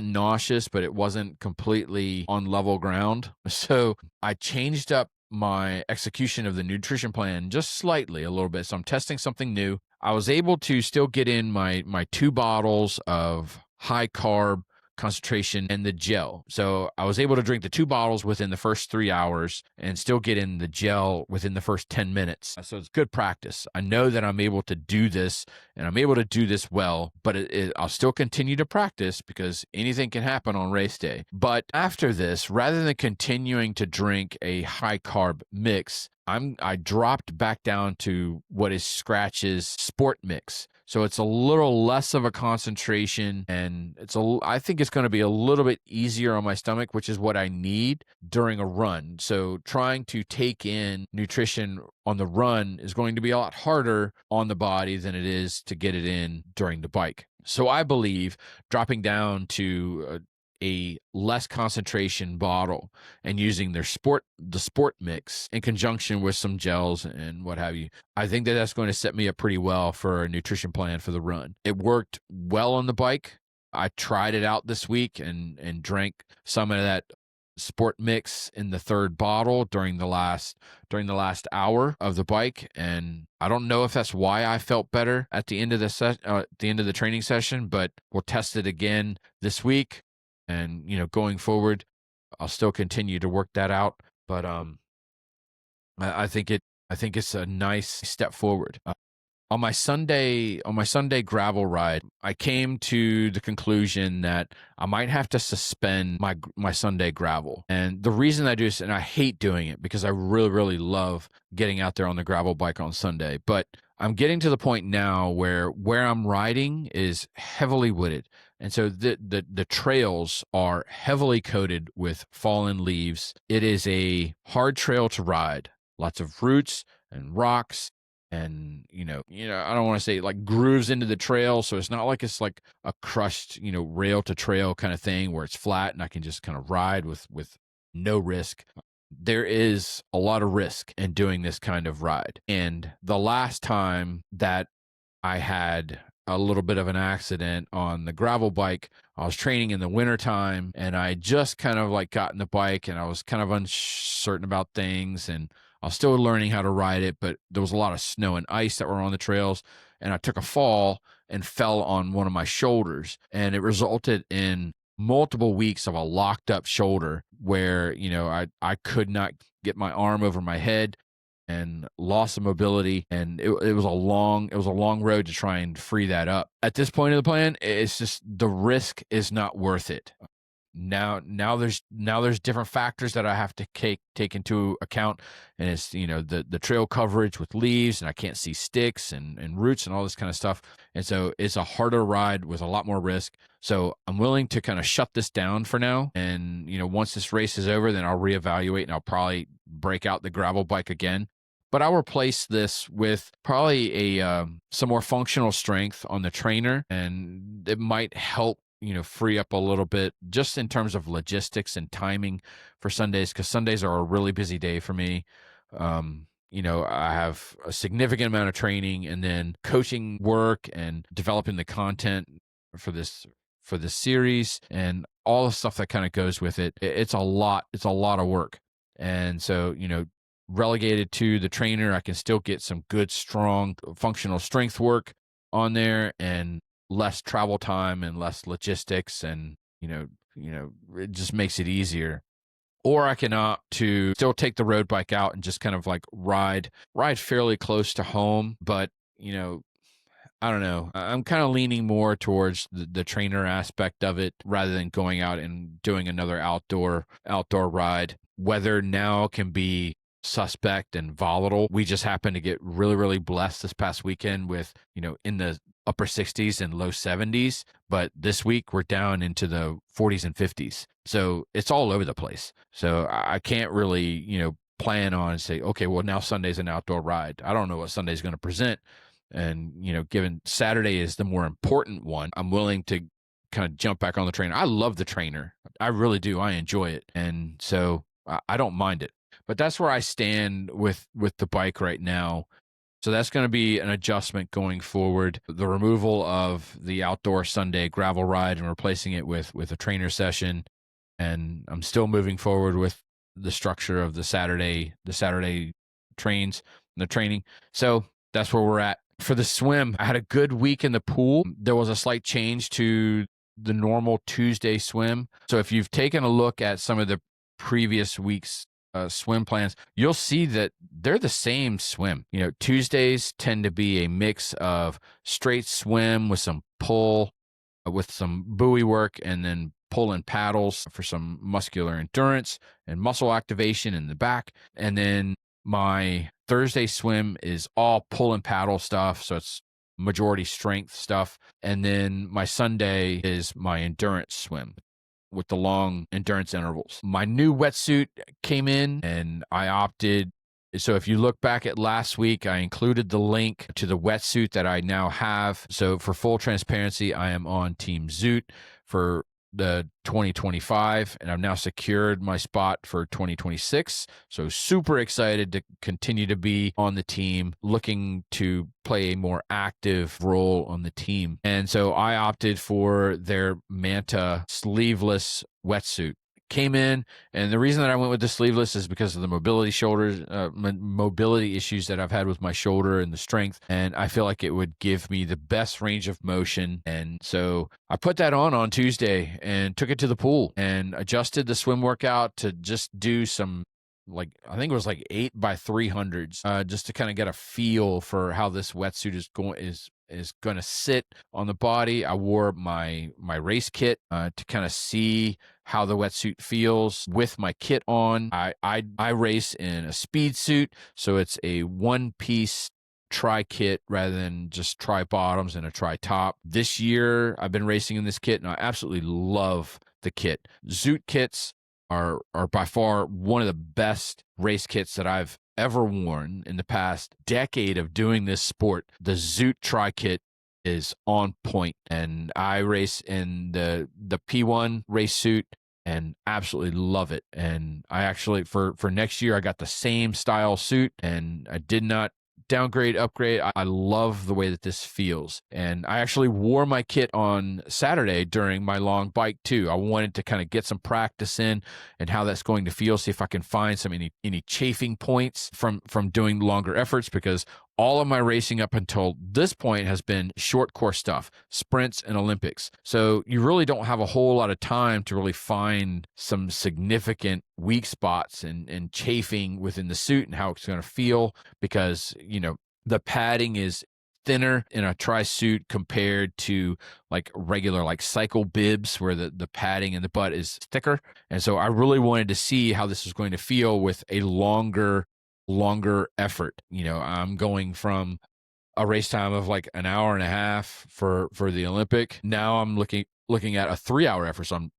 nauseous, but it wasn't completely on level ground. So I changed up my execution of the nutrition plan just slightly, a little bit. So I'm testing something new. I was able to still get in my 2 bottles of high carb concentration and the gel. So I was able to drink the 2 bottles within the first 3 hours and still get in the gel within the first 10 minutes. So it's good practice. I know that I'm able to do this and I'm able to do this well, but I'll still continue to practice because anything can happen on race day. But after this, rather than continuing to drink a high carb mix, I dropped back down to what is Scratch's sport mix. So it's a little less of a concentration, and I think it's going to be a little bit easier on my stomach, which is what I need during a run. So trying to take in nutrition on the run is going to be a lot harder on the body than it is to get it in during the bike. So I believe dropping down to a less concentration bottle and using the sport mix in conjunction with some gels and what have you, I think that that's going to set me up pretty well for a nutrition plan for the run. It worked well on the bike. I tried it out this week and drank some of that sport mix in the 3rd bottle during the last hour of the bike, and I don't know if that's why I felt better at the end of the training session, but we'll test it again this week. And, going forward, I'll still continue to work that out. But I think it's a nice step forward. On my Sunday gravel ride, I came to the conclusion that I might have to suspend my Sunday gravel. And the reason I do this, and I hate doing it because I really, really love getting out there on the gravel bike on Sunday, but I'm getting to the point now where I'm riding is heavily wooded. And so the trails are heavily coated with fallen leaves. It is a hard trail to ride. Lots of roots and rocks and, I don't want to say like grooves into the trail. So it's not like it's like a crushed, rail to trail kind of thing where it's flat and I can just kind of ride with no risk. There is a lot of risk in doing this kind of ride. And the last time that I had a little bit of an accident on the gravel bike, I was training in the wintertime and I just kind of like got in the bike and I was kind of uncertain about things and I was still learning how to ride it, but there was a lot of snow and ice that were on the trails and I took a fall and fell on one of my shoulders, and it resulted in multiple weeks of a locked up shoulder where, I could not get my arm over my head and loss of mobility. And it was a long road to try and free that up. At this point of the plan, it's just the risk is not worth it. now there's different factors that I have to take into account, and it's the trail coverage with leaves, and I can't see sticks and roots and all this kind of stuff, and so it's a harder ride with a lot more risk. So I'm willing to kind of shut this down for now, and once this race is over, then I'll reevaluate and I'll probably break out the gravel bike again. But I'll replace this with probably some more functional strength on the trainer, and it might help free up a little bit just in terms of logistics and timing for Sundays, because Sundays are a really busy day for me. I have a significant amount of training and then coaching work and developing the content for this series and all the stuff that kind of goes with it. It's a lot of work. And so, relegated to the trainer, I can still get some good, strong, functional strength work on there and less travel time and less logistics, and it just makes it easier. Or I can opt to still take the road bike out and just kind of like ride fairly close to home, but I don't know. I'm kind of leaning more towards the trainer aspect of it rather than going out and doing another outdoor ride. Weather now can be suspect and volatile. We just happened to get really, really blessed this past weekend with, in the upper 60s and low 70s. But this week we're down into the 40s and 50s. So it's all over the place. So I can't really, plan on and say, okay, well, now Sunday's an outdoor ride. I don't know what Sunday's going to present. And, given Saturday is the more important one, I'm willing to kind of jump back on the trainer. I love the trainer. I really do. I enjoy it. And so I don't mind it. But that's where I stand with the bike right now. So that's going to be an adjustment going forward. The removal of the outdoor Sunday gravel ride and replacing it with a trainer session. And I'm still moving forward with the structure of the Saturday trains and the training. So that's where we're at. For the swim, I had a good week in the pool. There was a slight change to the normal Tuesday swim. So if you've taken a look at some of the previous week's swim plans, you'll see that they're the same swim. Tuesdays tend to be a mix of straight swim with some pull, with some buoy work, and then pull and paddles for some muscular endurance and muscle activation in the back. And then my Thursday swim is all pull and paddle stuff, so it's majority strength stuff. And then my Sunday is my endurance swim with the long endurance intervals. My new wetsuit came in and I opted. So if you look back at last week, I included the link to the wetsuit that I now have. So for full transparency, I am on Team Zoot for the 2025, and I've now secured my spot for 2026. So super excited to continue to be on the team, looking to play a more active role on the team. And so I opted for their Manta sleeveless wetsuit. Came in, and the reason that I went with the sleeveless is because of the mobility issues that I've had with my shoulder and the strength, and I feel like it would give me the best range of motion. And so I put that on Tuesday and took it to the pool and adjusted the swim workout to just do some, I think it was 8x300s, just to kind of get a feel for how this wetsuit is going to sit on the body. I wore my race kit to kind of see how the wetsuit feels with my kit on. I race in a speed suit, so it's a one-piece tri kit rather than just tri bottoms and a tri top. This year I've been racing in this kit, and I absolutely love the kit. Zoot kits are by far one of the best race kits that I've ever worn in the past decade of doing this sport. The Zoot tri kit is on point, and I race in the P1 race suit and absolutely love it. And I actually for next year I got the same style suit, and I did not downgrade, upgrade. I love the way that this feels. And I actually wore my kit on Saturday during my long bike too. I wanted to kind of get some practice in and how that's going to feel, see if I can find any chafing points from doing longer efforts, because all of my racing up until this point has been short course stuff, sprints and Olympics. So you really don't have a whole lot of time to really find some significant weak spots and chafing within the suit and how it's going to feel, because, the padding is thinner in a tri suit compared to like regular like cycle bibs where the padding in the butt is thicker. And so I really wanted to see how this was going to feel with a longer effort. I'm going from a race time of like an hour and a half for the Olympic. Now I'm looking at a 3-hour effort. So I'm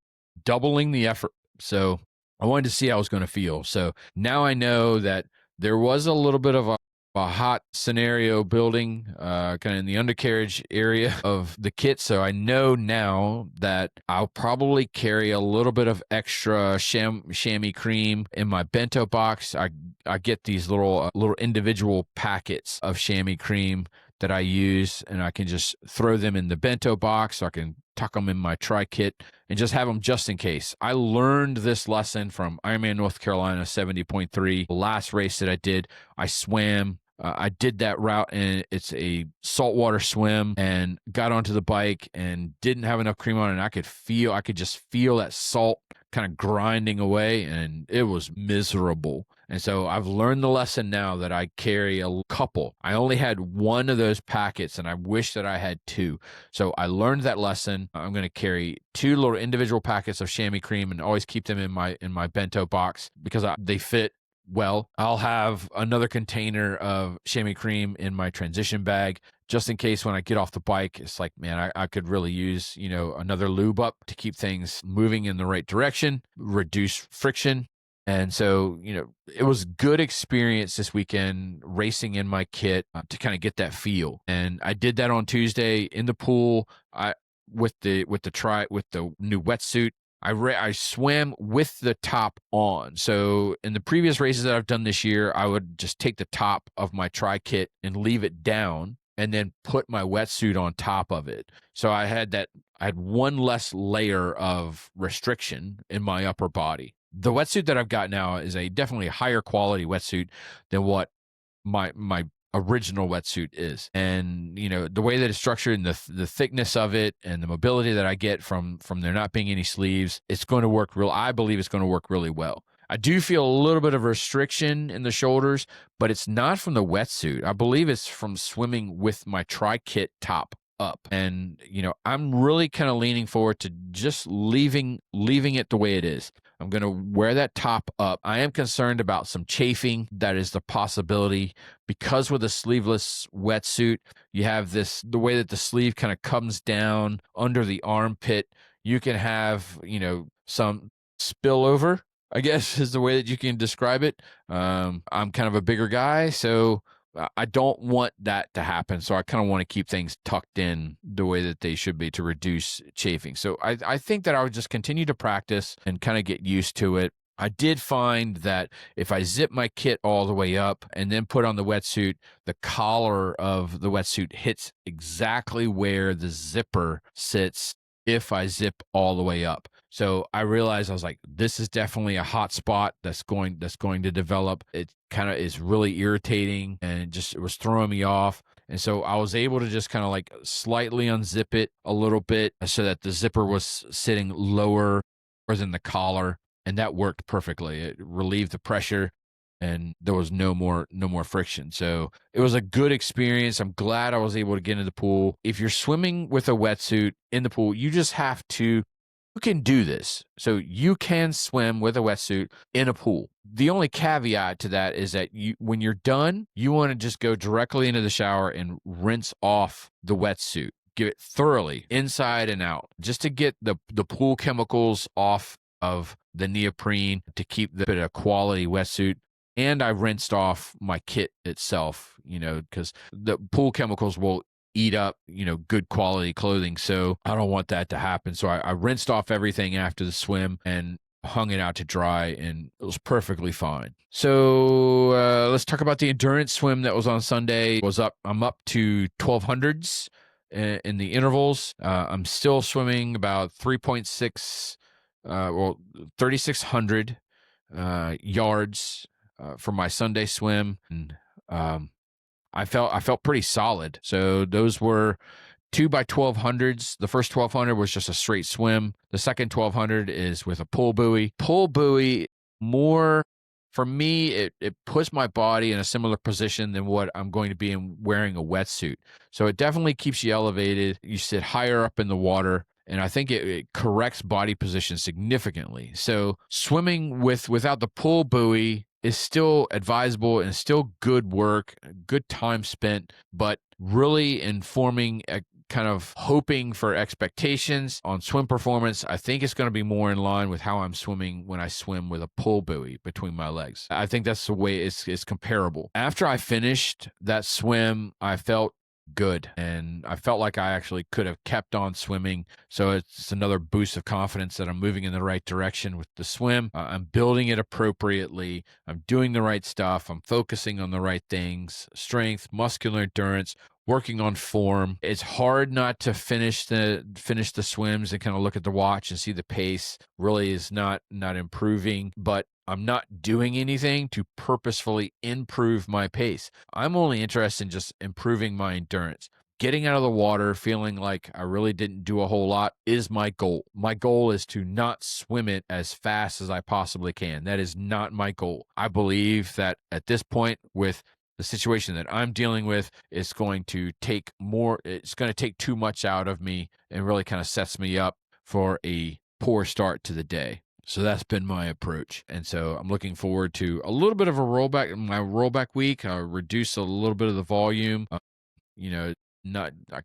doubling the effort. So I wanted to see how I was going to feel. So now I know that there was a little bit of a hot scenario building kind of in the undercarriage area of the kit. So I know now that I'll probably carry a little bit of extra chamois cream in my bento box. I get these little individual packets of chamois cream that I use, and I can just throw them in the bento box, so I can tuck them in my tri kit and just have them just in case. I learned this lesson from Ironman North Carolina 70.3, the last race that I did. I swam. I did that route, and it's a saltwater swim, and got onto the bike and didn't have enough cream on it. And I could just feel that salt kind of grinding away, and it was miserable. And so I've learned the lesson now that I carry a couple. I only had one of those packets, and I wish that I had two. So I learned that lesson. I'm going to carry two little individual packets of chamois cream and always keep them in my bento box because they fit well. I'll have another container of chamois cream in my transition bag just in case when I get off the bike. It's like, man, I could really use, another lube up to keep things moving in the right direction, reduce friction. And so, it was good experience this weekend racing in my kit to kind of get that feel. And I did that on Tuesday in the pool. With the new wetsuit. I swam with the top on. So in the previous races that I've done this year, I would just take the top of my tri kit and leave it down and then put my wetsuit on top of it. So I had one less layer of restriction in my upper body. The wetsuit that I've got now is definitely a higher quality wetsuit than what my original wetsuit is. And, the way that it's structured and the thickness of it and the mobility that I get from there not being any sleeves, I believe it's going to work really well. I do feel a little bit of restriction in the shoulders, but it's not from the wetsuit. I believe it's from swimming with my tri kit top up. And, I'm really kind of leaning forward to just leaving it the way it is. I'm going to wear that top up. I am concerned about some chafing. That is the possibility because with a sleeveless wetsuit, you have the way that the sleeve kind of comes down under the armpit. You can have, some spillover, I guess is the way that you can describe it. I'm kind of a bigger guy, so I don't want that to happen. So I kind of want to keep things tucked in the way that they should be to reduce chafing. So I think that I would just continue to practice and kind of get used to it. I did find that if I zip my kit all the way up and then put on the wetsuit, the collar of the wetsuit hits exactly where the zipper sits if I zip all the way up. So I realized, I was like, this is definitely a hot spot that's going to develop. It kind of is really irritating and it was throwing me off. And so I was able to just kind of like slightly unzip it a little bit so that the zipper was sitting lower than the collar. And that worked perfectly. It relieved the pressure and there was no more friction. So it was a good experience. I'm glad I was able to get into the pool. If you're swimming with a wetsuit in the pool, you can do this. So you can swim with a wetsuit in a pool. The only caveat to that is that when you're done, you want to just go directly into the shower and rinse off the wetsuit. Give it thoroughly inside and out just to get the pool chemicals off of the neoprene to keep the quality wetsuit. And I rinsed off my kit itself, because the pool chemicals will eat up, good quality clothing. So I don't want that to happen. So I rinsed off everything after the swim and hung it out to dry, and it was perfectly fine. So let's talk about the endurance swim that was on Sunday. I'm up to 1200s in the intervals. I'm still swimming about 3,600 yards for my Sunday swim. And I felt pretty solid. So those were 2 by 1200s. The first 1200 was just a straight swim. The second 1200 is with a pull buoy. Pull buoy more for me, it puts my body in a similar position than what I'm going to be in wearing a wetsuit. So it definitely keeps you elevated. You sit higher up in the water. And I think it corrects body position significantly. So swimming without the pull buoy is still advisable and still good work, good time spent, but really informing kind of hoping for expectations on swim performance. I think it's going to be more in line with how I'm swimming when I swim with a pull buoy between my legs. I think that's the way it's comparable. After I finished that swim, I felt good, and I felt like I actually could have kept on swimming. So it's another boost of confidence that I'm moving in the right direction with the swim. I'm building it appropriately. I'm doing the right stuff. I'm focusing on the right things: strength, muscular endurance, working on form. It's hard not to finish the swims and kind of look at the watch and see the pace really is not improving, but I'm not doing anything to purposefully improve my pace. I'm only interested in just improving my endurance. Getting out of the water, feeling like I really didn't do a whole lot is my goal. My goal is to not swim it as fast as I possibly can. That is not my goal. I believe that at this point, with the situation that I'm dealing with, it's going to take too much out of me and really kind of sets me up for a poor start to the day. So that's been my approach. And so I'm looking forward to a little bit of a rollback. My rollback week, reduce a little bit of the volume. I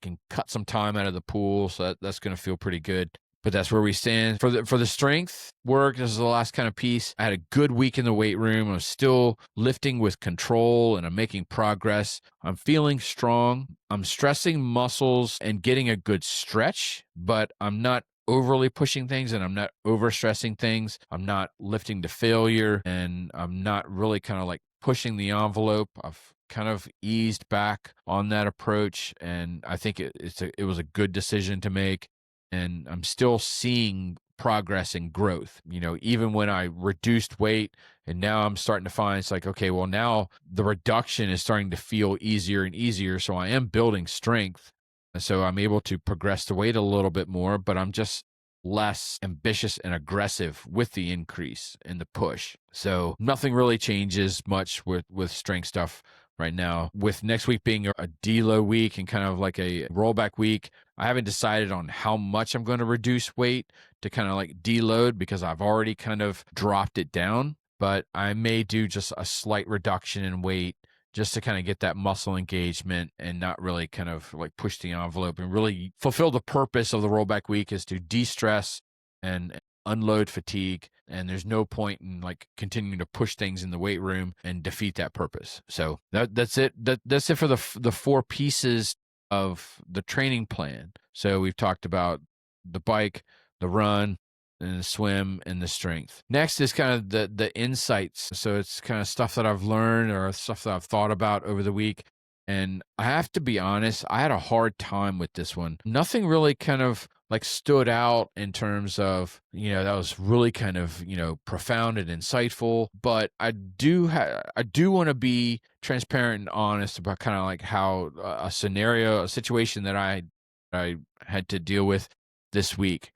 can cut some time out of the pool. So that's going to feel pretty good. But that's where we stand. For the strength work, this is the last kind of piece. I had a good week in the weight room. I'm still lifting with control and I'm making progress. I'm feeling strong. I'm stressing muscles and getting a good stretch, but I'm not overly pushing things and I'm not overstressing things. I'm not lifting to failure and I'm not really kind of like pushing the envelope. I've kind of eased back on that approach, and I think it was a good decision to make. And I'm still seeing progress and growth, even when I reduced weight, and now I'm starting to find it's like, okay, well, now the reduction is starting to feel easier and easier. So I am building strength. So I'm able to progress the weight a little bit more, but I'm just less ambitious and aggressive with the increase in the push. So nothing really changes much with strength stuff right now. With next week being a deload week and kind of like a rollback week, I haven't decided on how much I'm going to reduce weight to kind of like deload because I've already kind of dropped it down, but I may do just a slight reduction in weight just to kind of get that muscle engagement and not really kind of like push the envelope and really fulfill the purpose of the rollback week is to de-stress and unload fatigue. And there's no point in like continuing to push things in the weight room and defeat that purpose. So that's it. That's it for the 4 pieces of the training plan. So we've talked about the bike, the run, and the swim, and the strength. Next is kind of the insights. So it's kind of stuff that I've learned or stuff that I've thought about over the week. And I have to be honest, I had a hard time with this one. Nothing really kind of like stood out in terms of, that was really kind of, profound and insightful. But I do want to be transparent and honest about kind of like how a situation that I had to deal with this week.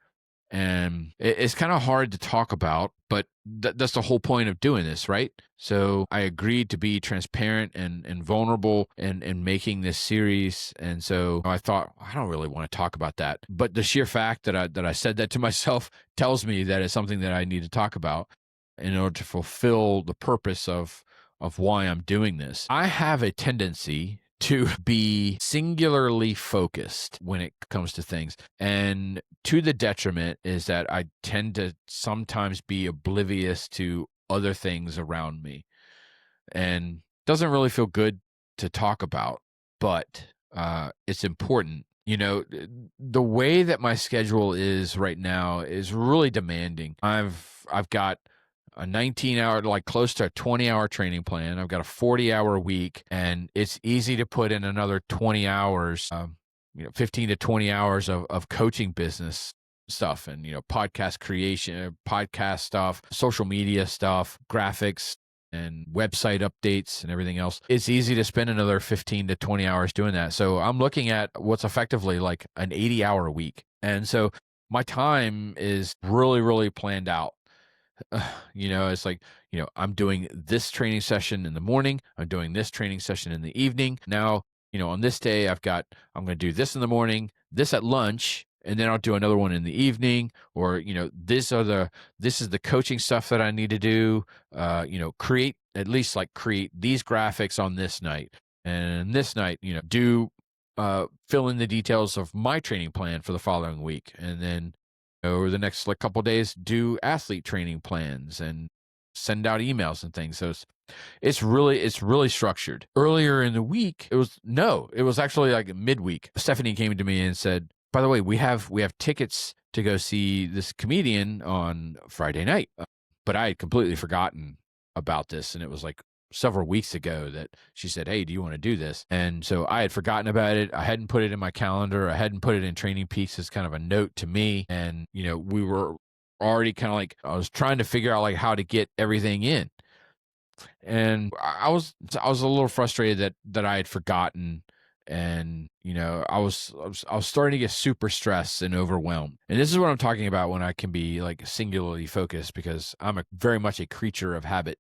And it's kind of hard to talk about, but that's the whole point of doing this, right? So I agreed to be transparent and vulnerable in making this series. And so I thought, I don't really want to talk about that. But the sheer fact that I said that to myself tells me that it's something that I need to talk about in order to fulfill the purpose of why I'm doing this. I have a tendency to be singularly focused when it comes to things. And to the detriment is that I tend to sometimes be oblivious to other things around me. And doesn't really feel good to talk about, but it's important. The way that my schedule is right now is really demanding. I've got a 19-hour, like close to a 20-hour training plan. I've got a 40-hour week, and it's easy to put in another 20 hours, 15 to 20 hours of coaching business stuff and, podcast creation, podcast stuff, social media stuff, graphics, and website updates and everything else. It's easy to spend another 15 to 20 hours doing that. So I'm looking at what's effectively like an 80-hour week. And so my time is really, really planned out. It's like, I'm doing this training session in the morning. I'm doing this training session in the evening. Now, on this day, I'm going to do this in the morning, this at lunch, and then I'll do another one in the evening. Or, this is the coaching stuff that I need to do. Create these graphics on this night. And this night, fill in the details of my training plan for the following week. And then over the next couple of days, do athlete training plans and send out emails and things. So it's really structured. Earlier in the week, it was actually like midweek. Stephanie came to me and said, "By the way, we have tickets to go see this comedian on Friday night." But I had completely forgotten about this, and it was like several weeks ago that she said, "Hey, do you want to do this?" And so I had forgotten about it. I hadn't put it in my calendar. I hadn't put it in Training Peaks as kind of a note to me. And we were already kind of like, I was trying to figure out like how to get everything in. And I was a little frustrated that I had forgotten. And I was starting to get super stressed and overwhelmed. And this is what I'm talking about when I can be like singularly focused, because I'm very much a creature of habit.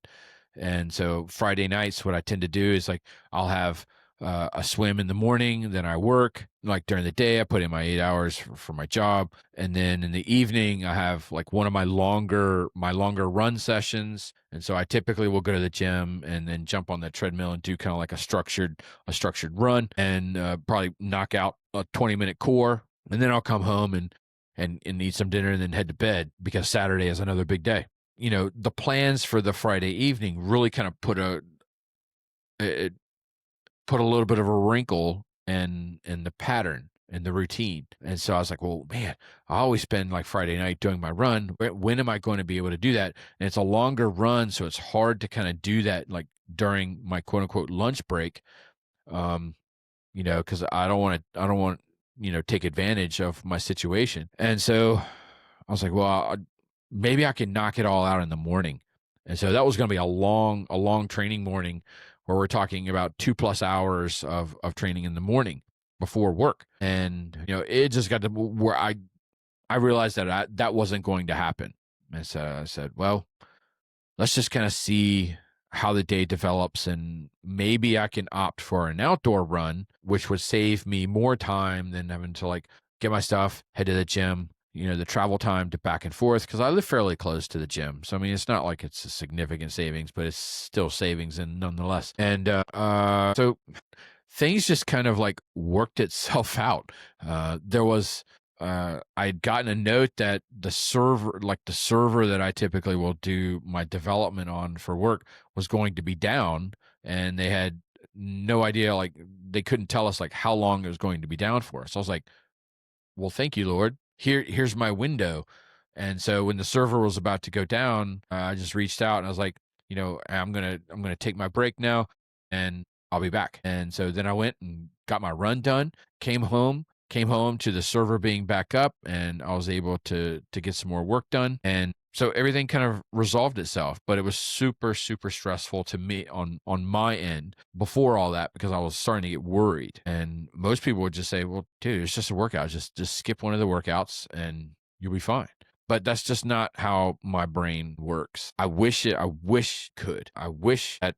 And so Friday nights, what I tend to do is like I'll have a swim in the morning, then I work. Like during the day, I put in my 8 hours for my job, and then in the evening, I have like one of my longer run sessions. And so I typically will go to the gym and then jump on the treadmill and do kind of like a structured run, and probably knock out a 20-minute core, and then I'll come home and eat some dinner and then head to bed, because Saturday is another big day. The plans for the Friday evening really kind of put a little bit of a wrinkle in the pattern and the routine. And so I was like, well, man, I always spend like Friday night doing my run. When am I going to be able to do that? And it's a longer run, so it's hard to kind of do that like during my quote unquote lunch break. Because I don't want take advantage of my situation. And so I was like, well, maybe I can knock it all out in the morning. And so that was going to be a long training morning, where we're talking about 2+ hours of training in the morning before work. And, it just got to where I realized that that wasn't going to happen. And so I said, well, let's just kind of see how the day develops, and maybe I can opt for an outdoor run, which would save me more time than having to like get my stuff, head to the gym, the travel time to back and forth, because I live fairly close to the gym. So, I mean, it's not like it's a significant savings, but it's still savings and nonetheless. And so things just kind of like worked itself out. I'd gotten a note that the server that I typically will do my development on for work was going to be down, and they had no idea, like they couldn't tell us like how long it was going to be down for. So I was like, well, thank you, Lord. Here's my window. And so when the server was about to go down, I just reached out and I was like, I'm gonna take my break now, and I'll be back. And so then I went and got my run done, came home to the server being back up, and I was able to get some more work done. And so everything kind of resolved itself. But it was super, super stressful to me on my end before all that, because I was starting to get worried. And most people would just say, well, dude, it's just a workout. Just skip one of the workouts and you'll be fine. But that's just not how my brain works. I wish could. I wish that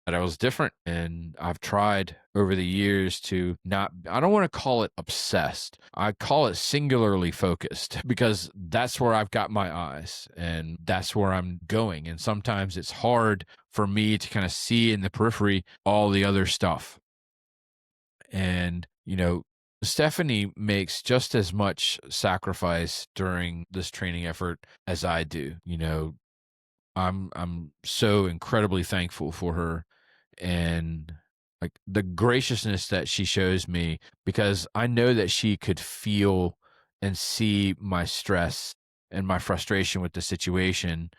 I was different. And I've tried over the years to not, I don't want to call it obsessed. I call it singularly focused, because that's where I've got my eyes and that's where I'm going. And sometimes it's hard for me to kind of see in the periphery all the other stuff. And, Stephanie makes just as much sacrifice during this training effort as I do. I'm so incredibly thankful for her, and like the graciousness that she shows me, because I know that she could feel and see my stress and my frustration with the situation.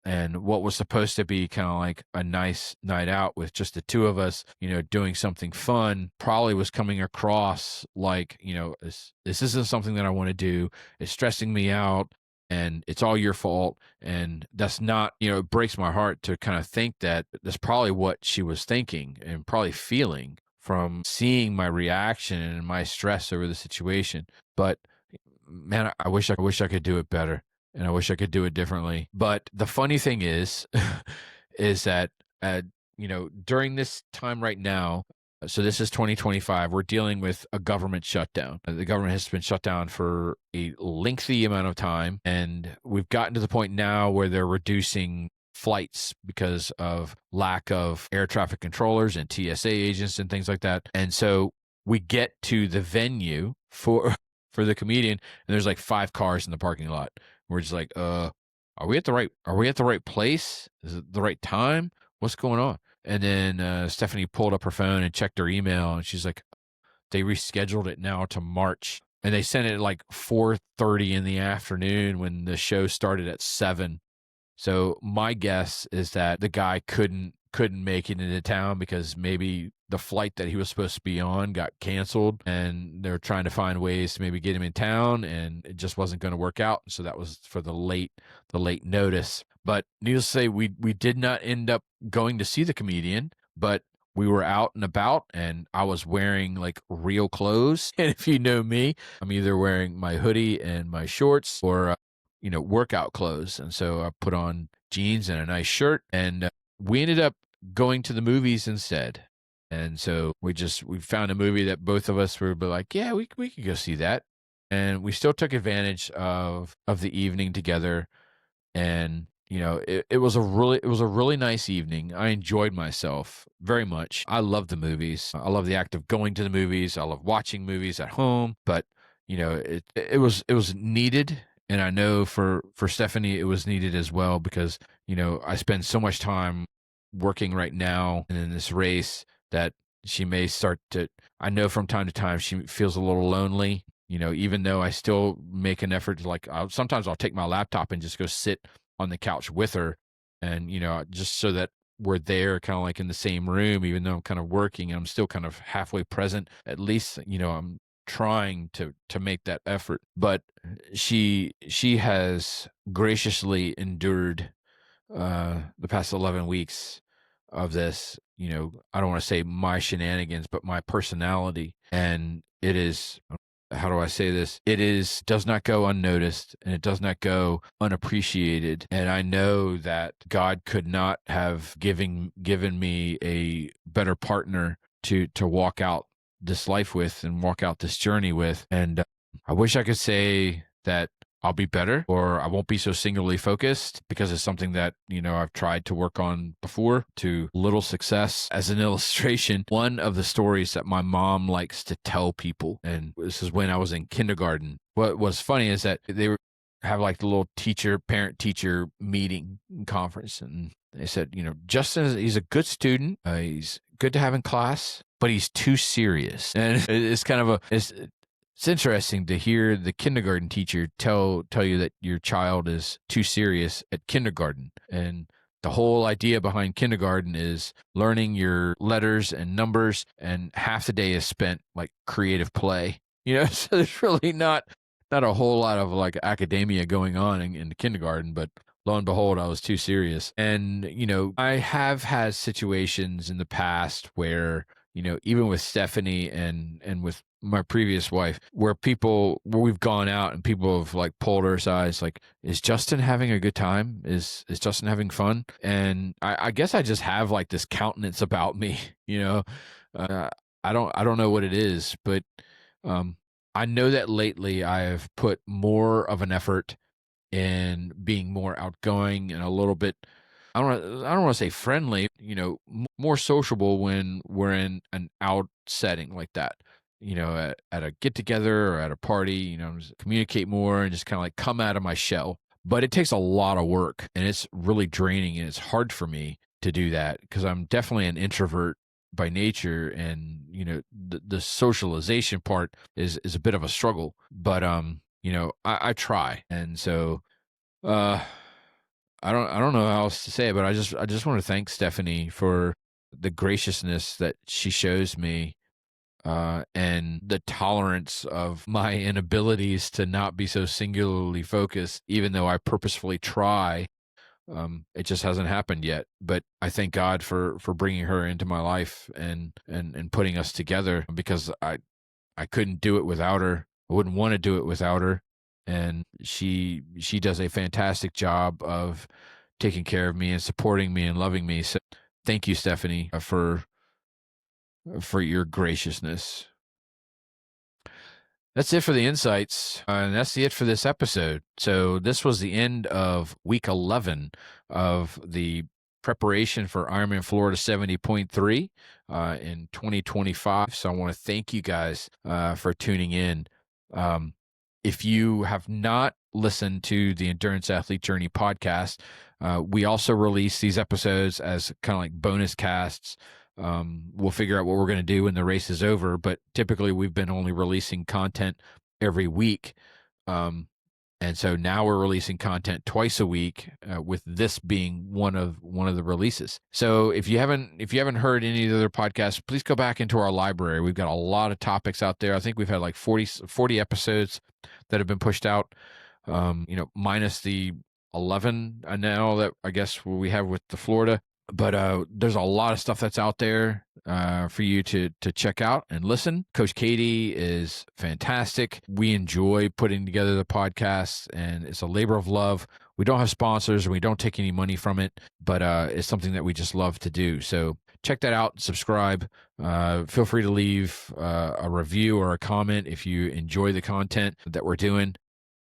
And what was supposed to be kind of like a nice night out with just the two of us, doing something fun, probably was coming across like, this isn't something that I want to do. It's stressing me out, and it's all your fault. And that's not, it breaks my heart to kind of think that that's probably what she was thinking and probably feeling from seeing my reaction and my stress over the situation. But man, I wish I could do it better. and I wish I could do it differently. But the funny thing is, is that, uh, during this time right now, so this is 2025, we're dealing with a government shutdown. The government has been shut down for a lengthy amount of time, and we've gotten to the point now where they're reducing flights because of lack of air traffic controllers and TSA agents and things like that. And so we get to the venue for for the comedian, and there's like 5 cars in the parking lot. We're just like, are we at the right place? Is it the right time? What's going on? And then Stephanie pulled up her phone and checked her email, and she's like, they rescheduled it now to March. And they sent it at like 4:30 in the afternoon when the show started at 7. So my guess is that the guy couldn't make it into town because maybe the flight that he was supposed to be on got canceled, and they're trying to find ways to maybe get him in town, and it just wasn't going to work out. So that was for the late notice. But needless to say, we did not end up going to see the comedian, but we were out and about, and I was wearing like real clothes. And if you know me, I'm either wearing my hoodie and my shorts or workout clothes. And so I put on jeans and a nice shirt, and we ended up going to the movies instead. And so we found a movie that both of us were like, yeah, we could go see that. And we still took advantage of the evening together. And it was a really nice evening. I enjoyed myself very much. I love the movies. I love the act of going to the movies. I love watching movies at home, but it was needed. And I know for Stephanie, it was needed as well, because, I spend so much time working right now and in this race that she may start to, I know from time to time she feels a little lonely, even though I still make an effort to, like, sometimes I'll take my laptop and just go sit on the couch with her, and, just so that we're there kind of like in the same room, even though I'm kind of working and I'm still kind of halfway present. At least, I'm trying to make that effort. But she has graciously endured the past 11 weeks of this. I don't want to say my shenanigans, but my personality. And it is, how do I say this? Does not go unnoticed, and it does not go unappreciated. And I know that God could not have given me a better partner to walk out this life with and walk out this journey with. And I wish I could say that I'll be better, or I won't be so singularly focused, because it's something that, I've tried to work on before to little success. As an illustration, one of the stories that my mom likes to tell people, and this is when I was in kindergarten, what was funny is that they have like the little parent-teacher meeting conference, and they said, Justin, he's a good student. He's good to have in class, but he's too serious. And it's kind of it's interesting to hear the kindergarten teacher tell you that your child is too serious at kindergarten. And the whole idea behind kindergarten is learning your letters and numbers, and half the day is spent like creative play. So there's really not a whole lot of like academia going on in kindergarten, but lo and behold, I was too serious. And, I have had situations in the past where, even with Stephanie and with my previous wife, where we've gone out and people have like pulled our sides, like, is Justin having a good time? Is Justin having fun? And I guess I just have like this countenance about me, I don't know what it is, but I know that lately I have put more of an effort in being more outgoing and a little bit, I don't want to say friendly, more sociable when we're in an out setting like that, at a get together or at a party, just communicate more and just kind of like come out of my shell. But it takes a lot of work, and it's really draining, and it's hard for me to do that because I'm definitely an introvert by nature, and the socialization part is a bit of a struggle. But I try. And so I don't know how else to say it, but I just want to thank Stephanie for the graciousness that she shows me, and the tolerance of my inabilities to not be so singularly focused, even though I purposefully try. It just hasn't happened yet, but I thank God for bringing her into my life and putting us together, because I couldn't do it without her. I wouldn't want to do it without her. and she does a fantastic job of taking care of me and supporting me and loving me. So thank you, Stephanie, for your graciousness. That's it for the insights, and that's it for this episode. So this was the end of week 11 of the preparation for Ironman Florida 70.3 in 2025. So I want to thank you guys for tuning in. If you have not listened to the Endurance Athlete Journey podcast, we also release these episodes as kind of like bonus casts. We'll figure out what we're going to do when the race is over, but typically we've been only releasing content every week. And so now we're releasing content twice a week, with this being one of the releases. So if you haven't heard any of the other podcasts, please go back into our library. We've got a lot of topics out there. I think we've had like 40 episodes that have been pushed out, minus the 11 now that I guess we have with the Florida. But there's a lot of stuff that's out there for you to check out and listen. Coach Katie is fantastic. We enjoy putting together the podcast, and it's a labor of love. We don't have sponsors and we don't take any money from it, but it's something that we just love to do. So check that out, subscribe. Feel free to leave a review or a comment if you enjoy the content that we're doing.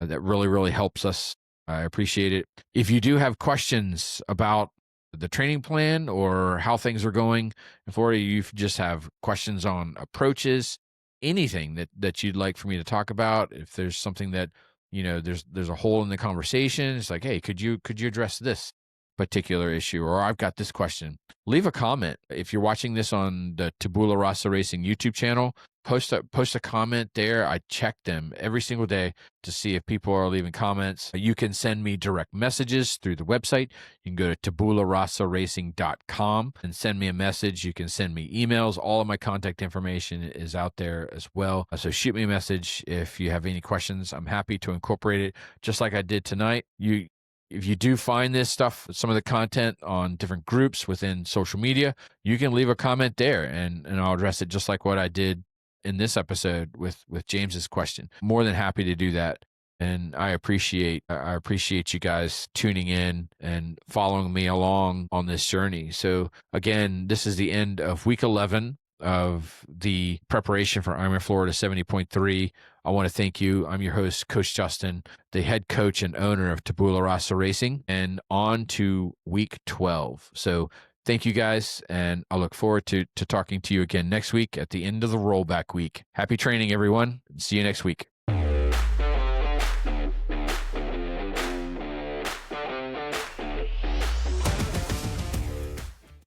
That really, really helps us. I appreciate it. If you do have questions about the training plan or how things are going in Florida, you just have questions on approaches, anything that you'd like for me to talk about. If there's something that, there's a hole in the conversation, it's like, hey, could you address this particular issue? Or I've got this question. Leave a comment. If you're watching this on the Tabula Rasa Racing YouTube channel, post a comment there. I check them every single day to see if people are leaving comments. You can send me direct messages through the website. You can go to tabularasaracing.com and send me a message. You can send me emails. All of my contact information is out there as well. So shoot me a message if you have any questions. I'm happy to incorporate it, just like I did tonight. If you do find this stuff, some of the content on different groups within social media, you can leave a comment there and I'll address it just like what I did in this episode with James's question. More than happy to do that. And I appreciate you guys tuning in and following me along on this journey. So again, this is the end of week 11 of the preparation for Ironman Florida 70.3. I want to thank you. I'm your host, Coach Justin, the head coach and owner of Tabula Rasa Racing, and on to week 12. So thank you guys, and I look forward to talking to you again next week at the end of the rollback week. Happy training, everyone. See you next week.